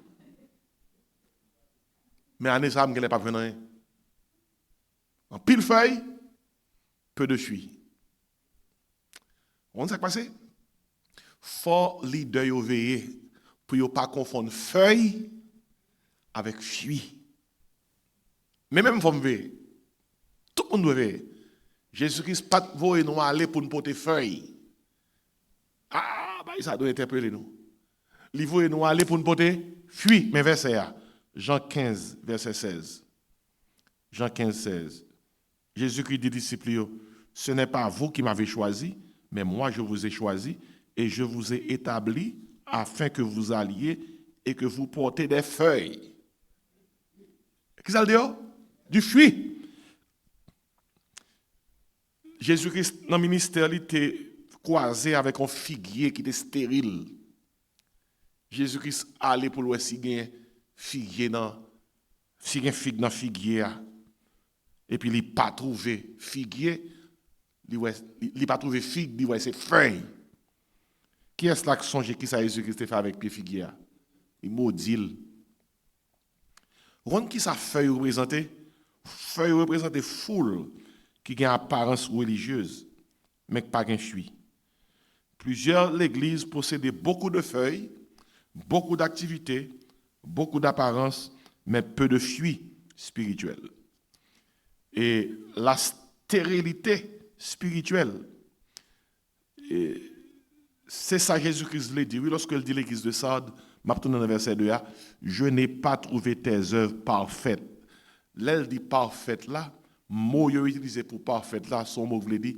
Mais année ça m'gèle pas venir. En pile feuille, peu de fruits. On sait quoi passer? Fort leader yo veiller pour yo pas confondre feuille avec fruit. Mais même faut me veiller. Tout le monde doit veiller. Jésus-Christ pas voyer nous aller pour nous porter feuille. Ah, bah ça doit interpeller nous. Il voyer nous aller pour nous porter fruit. Mais verset là, Jean 15 verset 16. Jean 15 16. Jésus-Christ dit aux disciples, ce n'est pas vous qui m'avez choisi, mais moi je vous ai choisi et je vous ai établi afin que vous alliez et que vous portez des feuilles. Qu'est-ce que ça veut dire? Du fruit. Jésus-Christ, dans le ministère, il était croisé avec un figuier qui était stérile. Jésus-Christ allait pour le figuier dans figue dans figuier. Et puis, il n'a pas trouvé figuier, il n'a pas trouvé figue, il c'est feuille. Qui est-ce là qui songe qui ça Jésus-Christ fait avec pied figuier? Il maudit. Vous qui ça feuille représente? Feuille représente foule qui a une apparence religieuse, mais qui n'a pas de fruit. Plusieurs églises possédaient beaucoup de feuilles, beaucoup d'activités, beaucoup d'apparences, mais peu de fruits spirituels. Et la stérilité spirituelle, c'est ça Jésus-Christ l'a dit. Oui, lorsqu'il dit l'église de Sardes, maintenant dans le verset 2, je n'ai pas trouvé tes œuvres parfaites. L'elle dit parfaite là, mot utilisé pour parfaite là, son mot voulait dire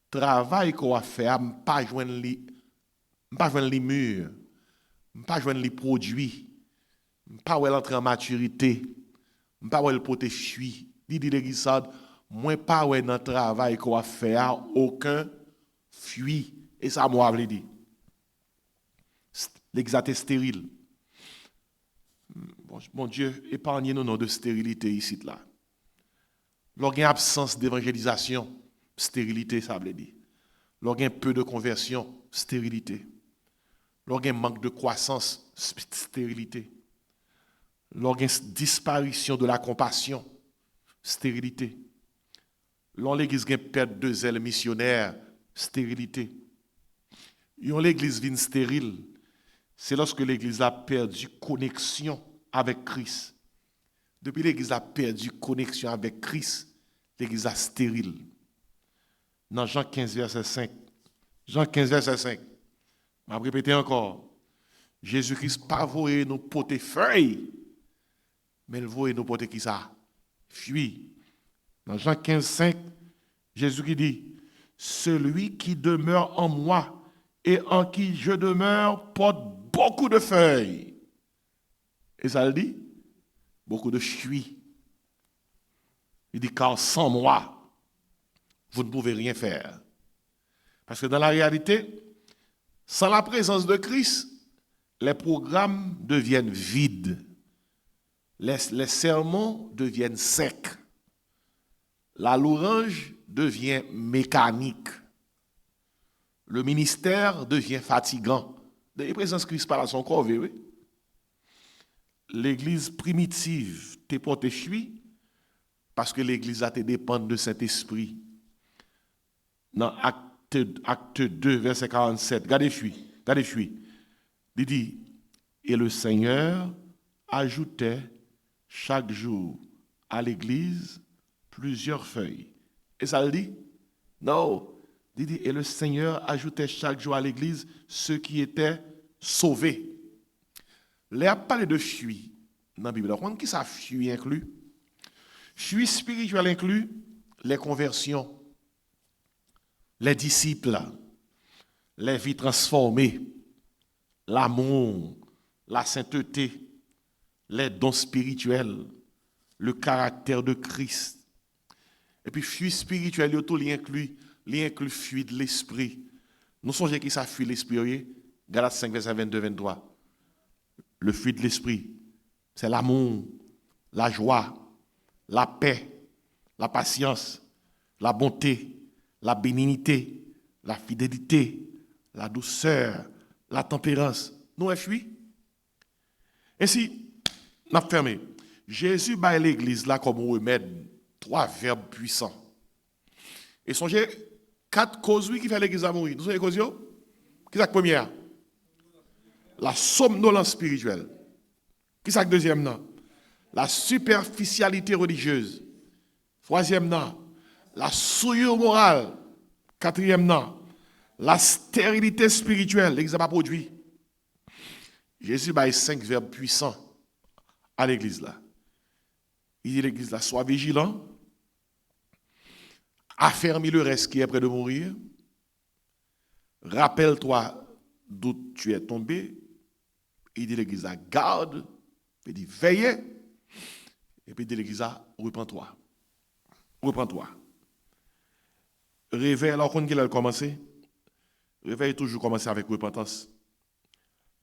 travail qu'on a fait, pas joindre les murs, pas joindre les produits, pas entrer en maturité, pas le porter fruit. Il dit l'église Sardes, moi pas dans le travail qu'on a fait aucun fruit. Et ça moi voulait dire. L'église est stérile. Bon Dieu, épargnez-nous de stérilité ici là. Lorsqu'il y a absence d'évangélisation, stérilité, ça veut dire. Lorsqu'il y a peu de conversion, stérilité. Lorsqu'il y a manque de croissance, stérilité. Lorsqu'il y a disparition de la compassion, stérilité. Lorsque l'église a perte de zèle missionnaire, stérilité. L'église vient stérile, c'est lorsque l'église a perdu connexion avec Christ. Depuis l'église a perdu connexion avec Christ, l'église a stérile. Dans Jean 15, verset 5. Jean 15, verset 5. Je vais répéter encore. Jésus-Christ pas voulu nous porter feuille, mais il voulait nous porter qui ça? Fruit. Dans Jean 15, 5, Jésus qui dit, celui qui demeure en moi et en qui je demeure porte beaucoup de feuilles. Et ça le dit? Beaucoup de fruits. Il dit, car sans moi, vous ne pouvez rien faire. Parce que dans la réalité, sans la présence de Christ, les programmes deviennent vides. Les sermons deviennent secs. La louange devient mécanique. Le ministère devient fatigant. La présence de Christ par son corps, oui. L'église primitive te porte fruit parce que l'église a te dépend de Saint-Esprit. Dans acte 2, verset 47, regardez fruit. Regardez, fruit. Il dit, et le Seigneur ajoutait chaque jour à l'église plusieurs feuilles. Et ça le dit? Non. Il dit, et le Seigneur ajoutait chaque jour à l'église ceux qui étaient sauvés. Là, il a parlé de fruit dans la Bible. Qui ça fruit inclus? Fruit spirituel inclus, les conversions, les disciples, les vies transformées, l'amour, la sainteté, les dons spirituels, le caractère de Christ. Et puis, fruit spirituel, il inclut fruit de l'esprit. Nous songez qui ça fruit l'esprit? Galates 5, verset 22-23. Le fruit de l'esprit, c'est l'amour, la joie, la paix, la patience, la bonté, la bénignité, la fidélité, la douceur, la tempérance. Nous, un fruit. Ainsi, on a fermé. Jésus bat l'église là comme remède 3 verbes puissants. Et songez, 4 causes qui fait l'église à mourir. Nous savez les causes? Qui est la première? La somnolence spirituelle. Qui est la deuxième? Non? La superficialité religieuse. Troisième, non? La souillure morale. Quatrième, non? La stérilité spirituelle. L'église n'a pas produit. Jésus bat 5 verbes puissants à l'église là. Il dit l'église là, sois vigilant, affermis le reste qui est près de mourir, rappelle-toi d'où tu es tombé. Il dit l'église là, garde, il dit veillez, et puis il dit l'église là, reprends-toi. Reprends-toi. Réveil, alors qu'on a commencé, réveil toujours commencer avec repentance.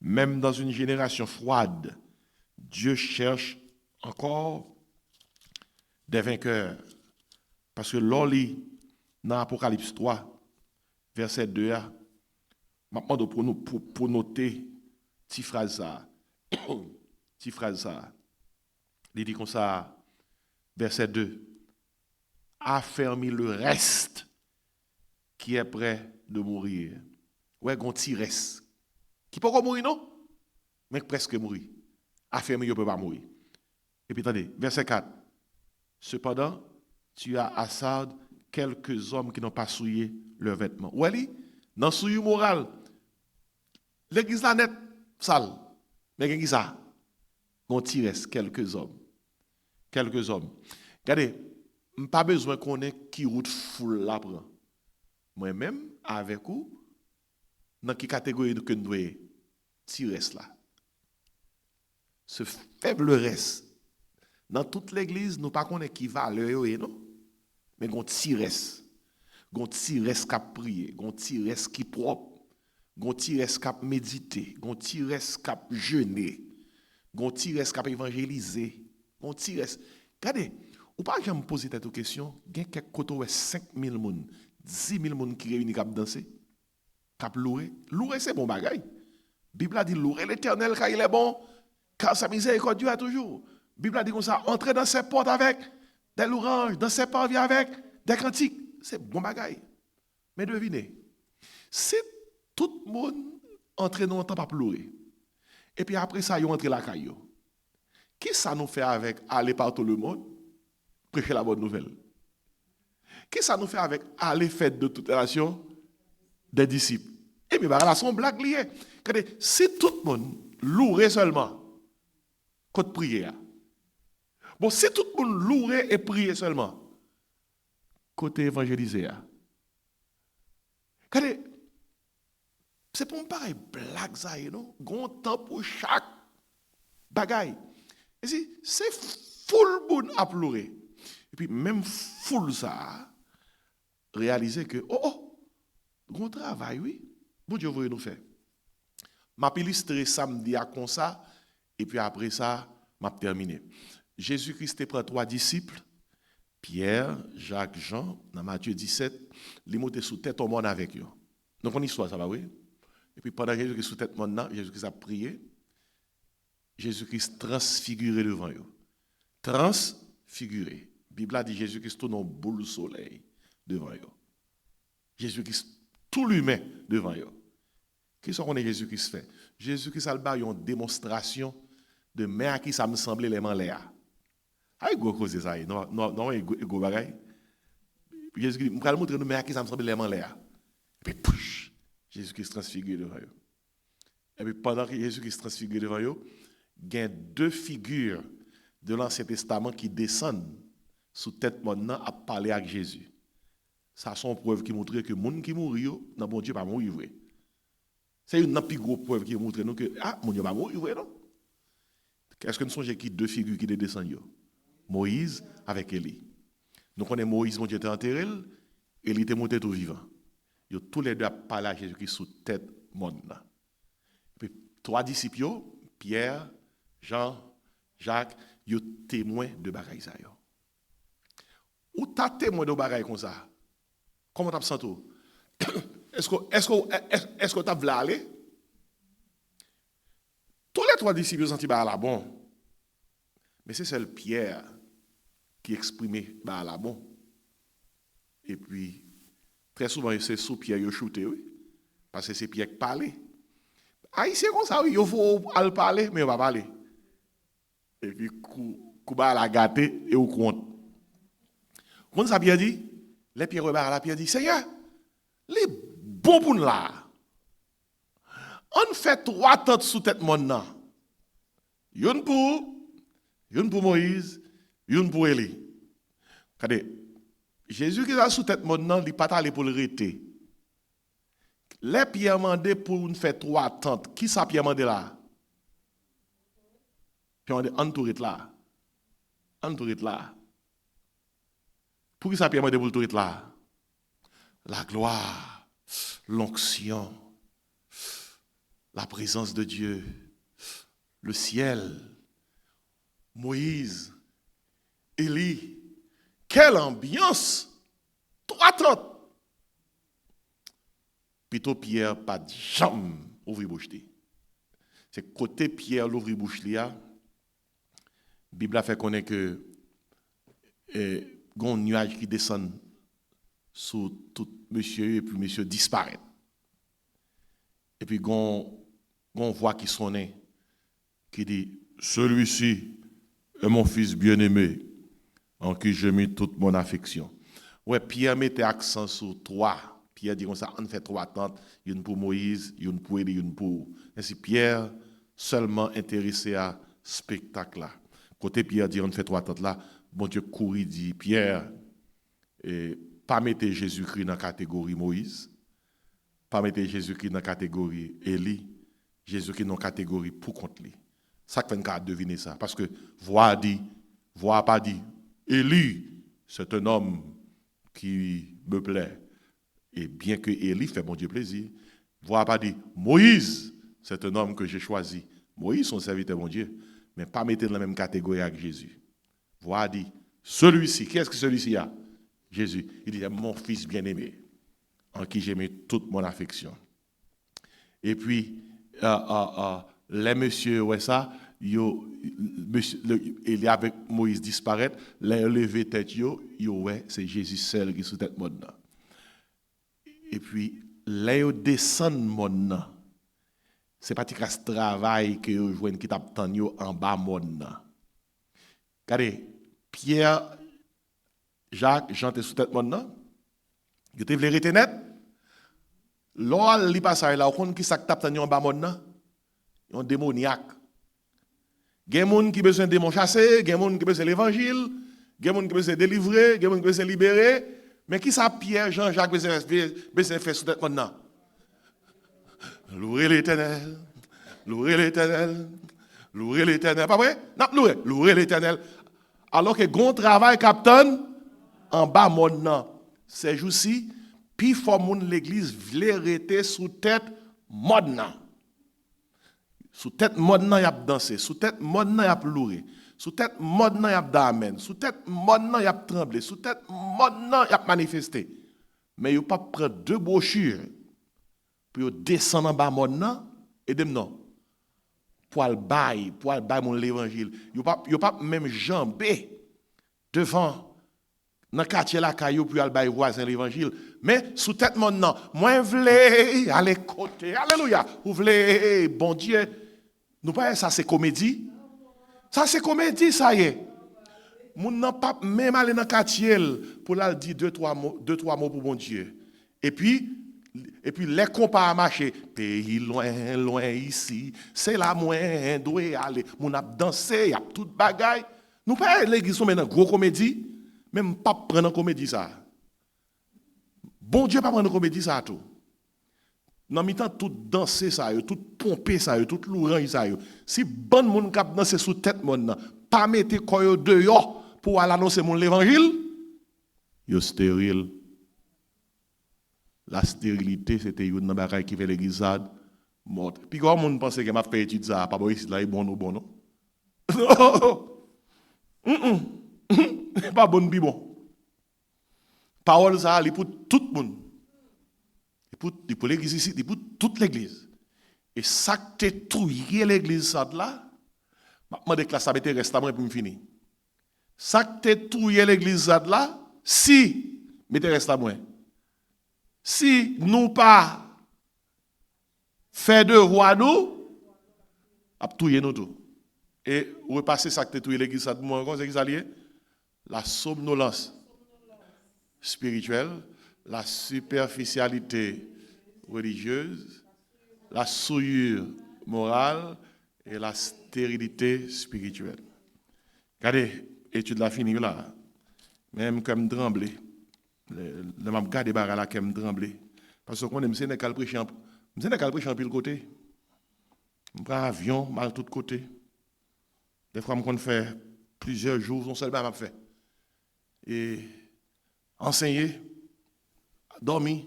Même dans une génération froide, Dieu cherche encore des vainqueurs. Parce que l'oli, dans Apocalypse 3, verset 2, maintenant pour noter petite phrase ça. Petite phrase ça. Il dit comme ça, verset 2. Affermis le reste qui est prêt de mourir. Ouais, un petit reste. Qui peut pas mourir, non? Mais presque mourir. Affermi, il ne peut pas mourir. Et puis, attendez, verset 4. Cependant, tu as à Sardes quelques hommes qui n'ont pas souillé leurs vêtements. Ou elle dans souillure morale, l'église là net, sale. Mais qu'est-ce que ça? On tire quelques hommes. Quelques hommes. Regardez, je n'ai pas besoin qu'on ait qui route foule là. Moi-même, avec vous, dans quelle catégorie que nous devons tirer là? Ce faible reste. Dans toute l'église, nous ne pouvons pas qui valeur, non? Mais on tire. On tire qui a prié, on tire qui propre, on tire qui a médité, on tire qui a jeûné, on tire qui a évangélisé, on tire. Regardez, ou pas jamais poser cette question, il y a quelques côtés 5 000 personnes, 10 000 personnes qui réunissent pour danser, pour louer. Louer, c'est bon bagaille. La Bible a dit louer l'Éternel car il est bon, car sa miséricorde dure toujours. La Bible a dit comme ça, entrez dans ses portes avec des louanges, dans ses parvis avec des cantiques. C'est bon bagaille. Mais devinez, si tout le monde entre dans le temps pour pleurer, et puis après ça, ils entre la caillou, qui ça nous fait avec aller par tout le monde, prêcher la bonne nouvelle? Qui ça nous fait avec aller faire de toute nation des disciples? Et puis, là, son blague liée. Si tout le monde louerait seulement, côté prière. Bon, si tout le monde louerait et priait seulement, côté évangélisé. C'est pour me paraître blague ça, non? Grand temps pour chaque bagaille. Et si c'est full bon à pleurer. Et puis même full ça, réaliser que, grand travail, oui. Bon Dieu, vous nous faire. M'a illustré samedi à comme ça, et puis après ça, m'a terminé. Jésus-Christ prend 3 disciples, Pierre, Jacques, Jean, dans Matthieu 17, les montés sous tête au monde avec eux. Donc on histoire, ça va, oui? Et puis pendant que Jésus-Christ sous tête au monde, Jésus-Christ a prié, Jésus-Christ transfiguré devant eux. Transfiguré. La Bible a dit Jésus-Christ tourne en boule soleil devant eux. Jésus-Christ tout lui-même devant eux. Qui sont qu'on est Jésus-Christ fait? Jésus-Christ a une démonstration de mais à qui ça me semblait les mains là. Aïe, go cause ça. Non, go bagaille. Jésus-Christ, me montrer nous mais à qui ça me semblait les mains là. Et puis, pouch, Jésus-Christ transfigure devant eux. Et puis, pendant que Jésus-Christ transfigure devant eux, il y a deux figures de l'Ancien Testament qui descendent sous tête maintenant à parler avec Jésus. Ça sont preuves qui montrent que les gens qui mourent, non, bon Dieu, pas mourir vrai. C'est une plus grosse preuve qui montre nous que, mon Dieu, pas mourir vrai, non? Est-ce que nous sommes qui deux figures qui descendent? Moïse avec Élie. Nous connaissons Moïse, mon Dieu, était enterré, Élie était monté tout vivant. Ils ont tous les deux parlé à Jésus-Christ sous tête monde. Puis trois disciples, Pierre, Jean, Jacques, ils sont témoins de bagaille ça. Ou t'as témoin de bagaille comme ça? Comment tu te sens? Est-ce que tu as voulu aller? Tous les trois disciples ont senti là bon. Mais c'est seul Pierre qui exprimait là bon. Et puis, très souvent, c'est sous Pierre qui shooté, oui. Parce que c'est Pierre qui parlait. C'est comme ça, oui, il faut aller parler, mais il ne va pas parler. Et puis, Kouba la gâté et au compte. Quand ça Pierre dit, les Pierre regarde la Pierre dit, Seigneur, les bons pour nous là. On fait 3 tentes sous tête monde. Une pour Moïse, une pour Élie. Regardez, Jésus qui est sous tête monde, il n'est pas allé pour le rester. Les Pierre mandé pour nous faire 3 tentes. Qui ça Pierre mandé là? Pierre mandé entouré là. Entouré là. Pour qui ça Pierre mandé pour entouré là? La gloire, l'onction, la présence de Dieu, le ciel, Moïse, Élie. Quelle ambiance! 3 tentes. Plutôt Pierre, pas de jambe ouvrir bouche. C'est côté Pierre l'ouvrir bouche là. Bible a fait connaître que un nuage qui descend sur tout monsieur et puis monsieur disparaît. Et puis on voit qui sonne qui dit celui-ci est mon fils bien-aimé en qui j'ai mis toute mon affection. Ouais, Pierre mettait accent sur 3. Pierre dit comme ça, on fait 3 tentes, une pour Moïse, une pour Élie, une pour... Ainsi Pierre seulement intéressé à spectacle là. Côté Pierre dit on fait 3 tentes là, bon Dieu courit dit Pierre, pas mettre Jésus-Christ dans la catégorie Moïse, pas mettre Jésus-Christ dans la catégorie Élie, Jésus-Christ dans la catégorie pour contre lui. Ça fait qu'on deviner ça. Parce que voix pas dit, Élie, c'est un homme qui me plaît. Et bien que Élie fait mon Dieu plaisir, voix pas dit, Moïse, c'est un homme que j'ai choisi. Moïse, son serviteur, mon Dieu, mais pas mettre dans la même catégorie avec Jésus. Voix dit, celui-ci, qu'est-ce que celui-ci a? Jésus, il dit, mon fils bien-aimé, en qui j'ai mis toute mon affection. Et puis, les messieurs, ouais ça, il est avec Moïse disparaît, les levé tête, ouais, c'est Jésus seul qui est sous tête monde. Et puis, les descend monde. C'est pas ce travail que vous jouez qui t'attend en bas monde. Regardez, Pierre, Jacques, Jean te sous tête monde. Vous te voulez rester net? L'on li passe là, on qui ça tape en bas monde. Un démoniaque. Il y a des gens qui ont besoin de démons chassés, il y a des gens qui ont besoin de l'évangile, il y a des gens qui ont besoin de délivrer, il y a des gens qui ont besoin de libérer. Mais qui ça Pierre, Jean, Jacques besoin de faire sous tête maintenant? Louer l'Éternel, louer l'Éternel, louer l'Éternel. Pas vrai? Non, louer l'Éternel. Alors que grand travail, capitaine, en bas maintenant, ces jours-ci, puis faut moun l'église vle rester sous tête maintenant. Sous tête maintenant y a dansé, sous tête maintenant y a loué, sous tête maintenant y a d'amen, sous tête maintenant y a tremblé, sous tête maintenant y a manifesté. Mais yo pas prendre 2 brochures pour descendre en bas maintenant et dem non. Pour le bail mon l'évangile. Yo pas même jambé devant Dans le quartier la caillou pour aller bailler voisin l'évangile. Mais sous tête mon nom, moi voulais aller côté. Alléluia. Vous voulez bon Dieu. Nous pas ça c'est comédie. Ça c'est comédie ça y est. Moun n'a pas même aller dans le quartier pour leur dire deux trois mots pour bon Dieu. Et puis les compas à marcher, pays loin loin ici, c'est là moins doit aller. Moun a dansé, y a toute bagaille. Nous pas l'église maintenant gros comédie. Même pas prendre comédie ça. Bon Dieu pas prendre comédie ça tout. Dans mi-temps tout danser ça, tout pomper ça, tout louer ça. Si bon monde cap danser sous tête monde, pas mettre koyo dehors pour aller annoncer mon l'évangile, yo stérile. La stérilité c'était une bagaille qui fait l'église morte. Puis quand monde pense que m'a fait étude ça, pas bon ici là bon non. Pas bon bi bon. Parole ça li pour tout le monde. Il pour l'église ici, il pour toute l'église. Et ça que trouillé l'église ça là, moi de classe ça mettait reste à moi pour me finir. Ça que trouillé l'église ça là, si mettez reste à moi. Si nous pas fait devoir nous, a touyer nous tout. Et repasser ça que trouillé l'église ça moi comment c'est qui ça lié? La somnolence spirituelle, la superficialité religieuse, la souillure morale et la stérilité spirituelle. Regardez, étude la finie là. Même comme trembler. Le m'a regardé barra là comme trembler. Parce qu'on aime c'est qu'à prêcher en pile côté. On prend avion mal tout côté. Des fois on fait plusieurs jours, on seul m'a fait. Et enseigner, dormir,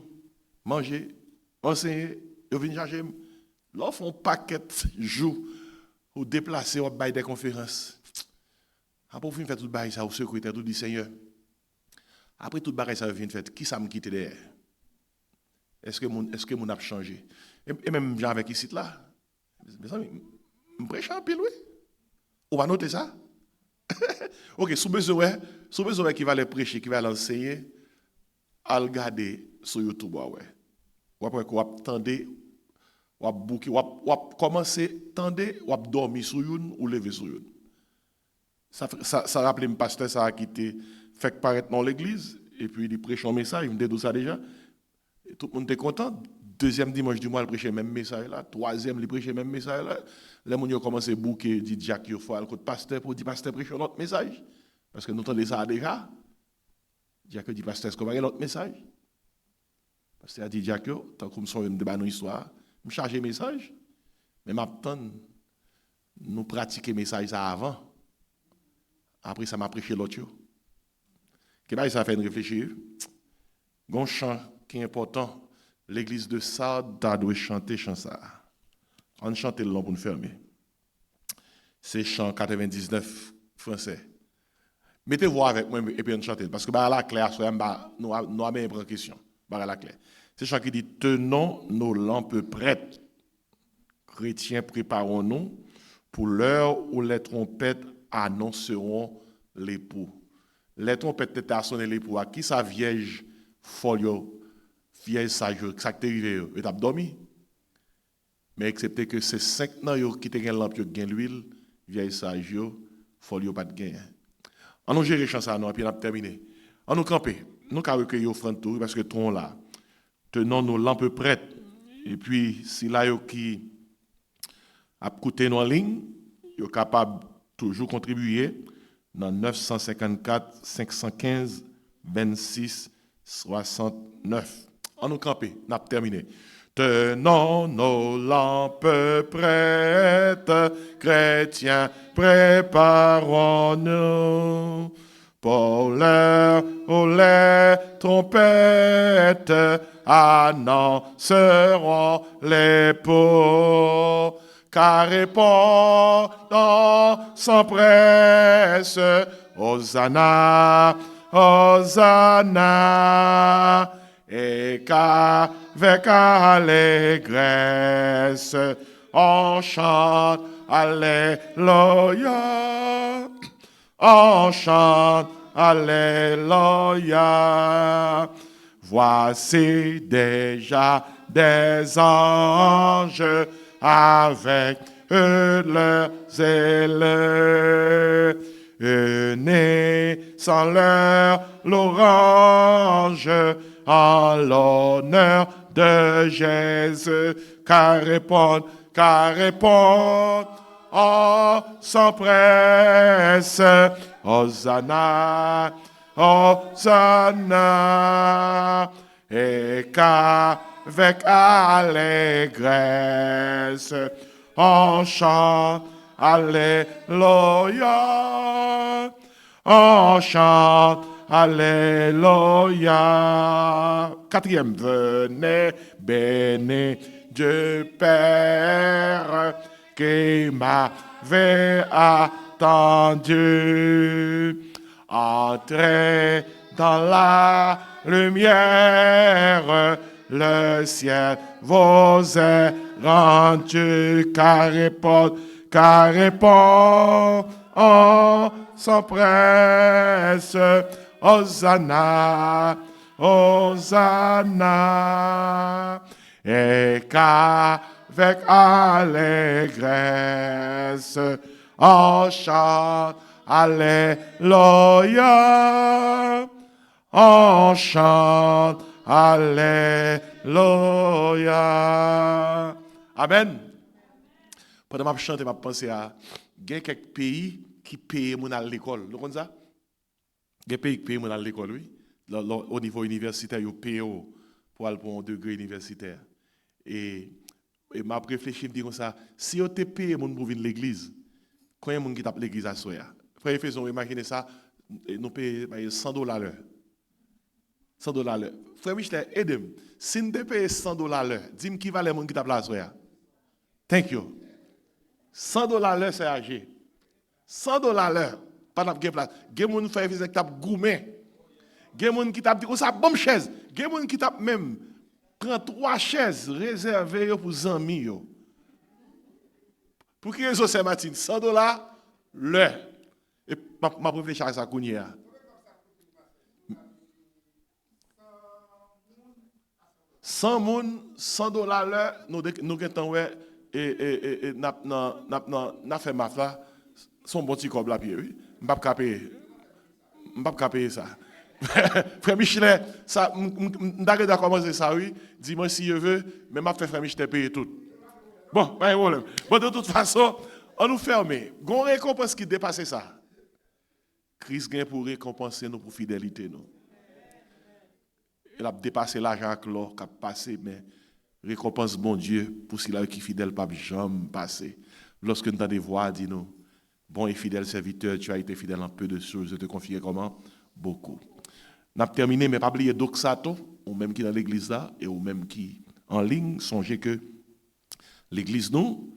manger, enseigner, ils viennent chercher. Là, font paquet de jours pour déplacer ou bailler des conférences. Après, vous faire tout le bail ça au secrétaire, tout dit Seigneur. Après tout le bail ça vient faire, qui ça me quitte derrière? Est-ce que mon a changé? Et même j'ai avec ici là. Mes amis, je prêche en pile, oui. On va noter ça. Ok, sous besoin qui va les prêcher, qui va l'enseigner, à regarder sur YouTube, ouais. Ou après qu'on va tendre, ou va bouquer, ou va commencer tendre, ou va dormir sur une ou lever sur une. Ça rappelle un pasteur ça a quitté, fait paraître dans l'église et puis il prêche un message, il me dit ça déjà. Et tout le monde était content. Deuxième dimanche du mois, il prêchait le même message là. Troisième, il prêchait le même message là. Les gens ont commencé à bouquer, dit Jacques, il faut aller au pasteur pour dire pasteur prêche un autre message. Parce que nous entendons ça déjà. Jacques dit pasteur, est-ce qu'on va avoir un autre message? Pasteur a dit Jacques, tant comme ça, une débat dans l'histoire, je charge le message. Mais maintenant, nous pratiquons le message ça avant. Après, ça m'a prêché l'autre. Qu'est-ce que ça fait réfléchir? Il y a un chant qui est important. L'église de Sardes doit chanter chant ça. On chante le long pour nous fermer. C'est chant 99 français. Mettez-vous avec moi et puis on chante. Parce que la claire, nous avons une question. C'est chant qui dit tenons nos lampes prêtes. Chrétiens, préparons-nous pour l'heure où les trompettes annonceront l'époux. Les trompettes étaient à sonner l'époux. À qui sa vierge folio? Vieille sage, ça qui est arrivé, il a dormi. Mais excepté que ces 5 ans qui te gagne lampe, gagne l'huile, vieille sage, folio pas de gain. On nous gérer chance à nous, et puis on a terminé. On nous camper, nous avons recueilli au front tour, parce que tron là, tenons nos lampes prêtes. Et puis, si là, qui a coûté nos lignes, ils sont capables toujours contribuer dans 954 515 26 69. On nous camper, on a terminé. Tenons nos lampes prêtes, chrétiens, préparons-nous pour l'heure où les trompettes annonceront l'époux. Car répondons sans presse, Hosanna, Hosanna, et qu'avec allégresse, on chante Alléluia, on chante Alléluia. Voici déjà des anges avec eux leurs ailes, unis sans leur louange en l'honneur de Jésus, car répondent, oh, s'empresse, Hosanna, Hosanna, et qu'avec allégresse, on chante, Alléluia, on chante, Alléluia. Quatrième, venez, bénis Dieu Père, qui m'avait attendu. Entrez dans la lumière, le ciel vous est rendu, car répond, on s'empresse, Hosanna, Hosanna, et qu'avec allégresse, on chante, Alléluia, on chante, Alléluia. Amen. Pendant que je chante, je pense à quelques pays qui payent mon à l'école. Vous comprenez ça? Il y a des pays qui payent mon à l'école, oui. Au niveau universitaire, ils payent pour aller pour un degré universitaire. Et je réfléchi, je me dis comme ça, si vous avez payé pour venir à l'église, combien de gens qui tapent l'église à soi? Frère, faisons imaginer ça, nous payons $100 l'heure. $100 l'heure. Frère Michel, aidez-moi. Si nous payons $100 l'heure, dis-moi qui va les gens qui tapent là soi? Thank you. $100 l'heure, c'est âgé. $100 l'heure, pas de place. Il y a des gens qui tapent gourmet. Il y a des gens qui tapent dit ça bonne chaise. Il y a des gens qui tapent même prend 3 chaises réservées pour les amis. Pour qui raison c'est Martine? $100 l'heure. Et ma réfléchir à ça qu'on y a. $100 l'heure, nous avons et n'a fait ma fa son bon petit cob la pied, oui. M'pas payer ça. Frère Michel, ça d'accord commencer ça oui, dis-moi si je veux, mais m'a fait frère Michel payer tout. Bon, pas de problème. Bon de toute façon, on nous ferme. Gon récompense qui dépasse ça. Christ gagne pour récompenser nous pour fidélité nous. Il a dépassé l'argent qui a passé mais récompense bon Dieu pour ceux qui fidèle pas jamais passé. Lorsque nous entendons voix dit nous bon et fidèle serviteur, tu as été fidèle en peu de choses, je te confie comment beaucoup. N'a terminé mais pas oublier Doxato ou même qui dans l'église là et ou même qui en ligne, songez que l'église nous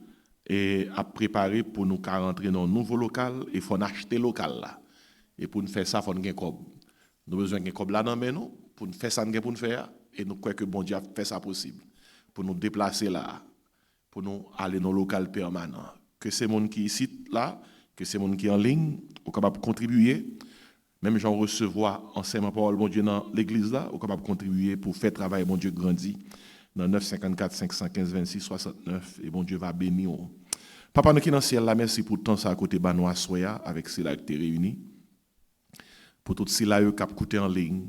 a préparé pour nous rentrer dans un nouveau local et faut acheter local là. Et pour nous faire ça, il faut nous gagner cob. Nous besoin de cob là dans nous pour nous faire ça pour nous faire et nous croyons que bon Dieu a fait ça possible pour nous déplacer là, pour nous aller dans le local permanent. Que ces gens qui ici là, que ces gens qui en ligne, sont capables de contribuer. Même j'en recevoir enseignement parole bon Dieu dans l'église là, sont capables de contribuer pour faire travail bon Dieu grandi dans 954 515 26 69 et bon Dieu va bénir. Papa nous qui dans le ciel là, merci pour temps ça à côté Banois Soya avec ceux-là qui étaient réunis. Pour tous ceux-là qui ont écouté en ligne,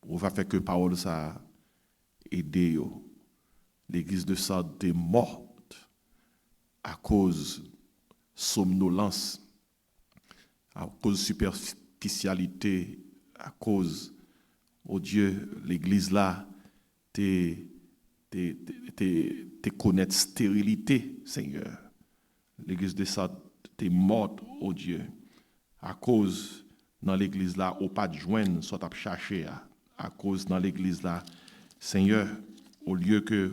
on va faire que parole ça aider yo. L'église de Sardes est morte à cause de somnolence, à cause de superficialité, à cause, oh Dieu, l'église là, te connaître stérilité, Seigneur. L'église de Sardes est morte, oh Dieu, à cause dans l'église là, au pas de joindre, soit à chercher, à cause dans l'église là, Seigneur, au lieu que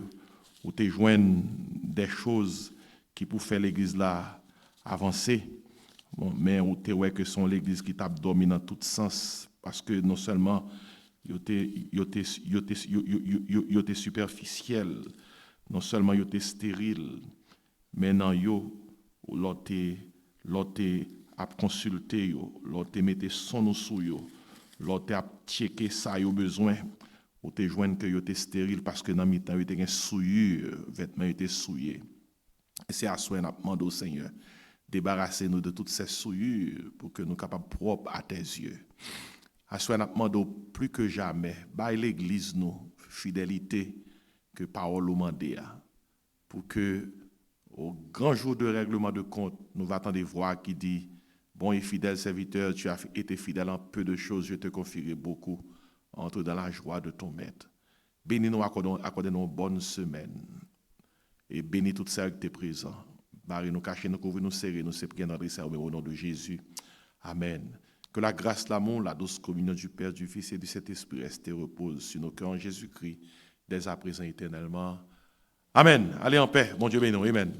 ou te joindre des choses qui pour faire l'église là avancer, bon, mais ou te ouais que son l'église qui t'a dominé dans tout sens parce que non seulement yo te superficiel, non seulement yo te stérile, mais non yo l'autre à consulter, l'autre te mette son nous sous yo, l'autre a checké ça yo besoin, ou te joindre que yo te stérile parce que dans mi-temps yo te gen souillure, vêtements étaient souillés. Et c'est à soi n'a demandé au Seigneur, débarrassez-nous de toutes ces souillures pour que nous soyons capables propres à tes yeux. À soi n'a demandé plus que jamais, baille l'église nous fidélité que parole nous mandé pour que au grand jour de règlement de compte, nous va attendre des voix qui dit bon et fidèle serviteur, tu as été fidèle en peu de choses, je te confierai beaucoup. Entre dans la joie de ton maître. Bénis-nous, accordez-nous une bonne semaine. Et bénis toutes celles qui sont présentes. Barrez-nous, cachez-nous, couvrez-nous, serrez-nous, c'est bien notre service au nom de Jésus. Amen. Que la grâce, l'amour, la douce communion du Père, du Fils et du Saint-Esprit reste et repose sur nos cœurs en Jésus-Christ, dès à présent éternellement. Amen. Allez en paix. Bon Dieu bénis nous. Amen.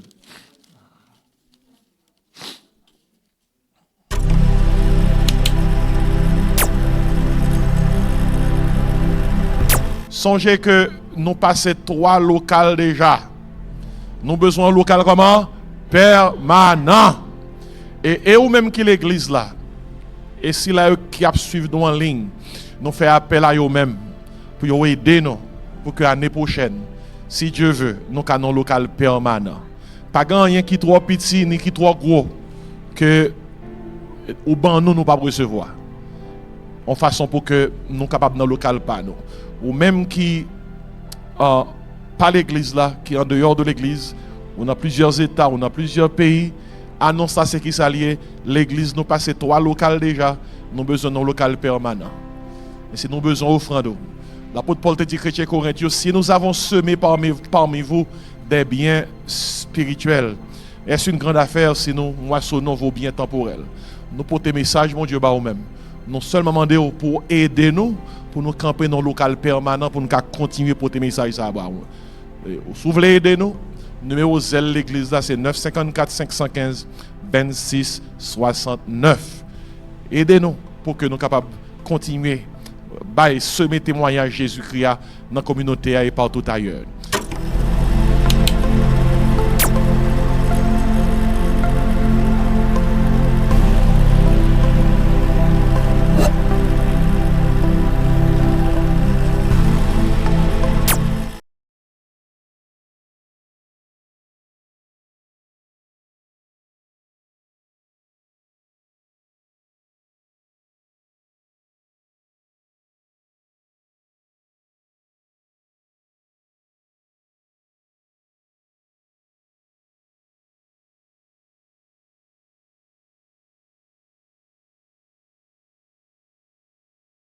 Songez que nous passons 3 locales déjà. Nous besoin de local comment? Permanent. Et ou même qui l'église là. Et si là qui a suivi nous en ligne, nous fait appel à eux même pour aider nous pour que l'année prochaine, si Dieu veut, nous avons un local permanent. Pas rien qui trop petit ni qui trop gros que ou ben nous pas recevoir. En façon pour que nous soyons capables dans le local pas nous. Ou même qui pas l'église là, qui est en dehors de l'église, on a plusieurs États, on a plusieurs pays, annonce ça c'est qui s'allie, l'église nous passe 3 locales déjà, nous besoin d'un local permanent. Et si nous besoin offrande. L'apôtre Paul te dit chrétien Corinthiens, si nous avons semé parmi vous des biens spirituels, est-ce une grande affaire si nous moissonnons vos biens temporels? Nous portons message, mon Dieu, nous même. Nous seulement demandons pour aider nous, pour nous camper dans le local permanent, pour nous continuer à porter message. Si vous voulez aider nous, numéro zèle l'église là, c'est 954 515 26 69. Aidez-nous pour que nous soyons capables de continuer à semer témoignage Jésus-Christ dans la communauté et partout ailleurs.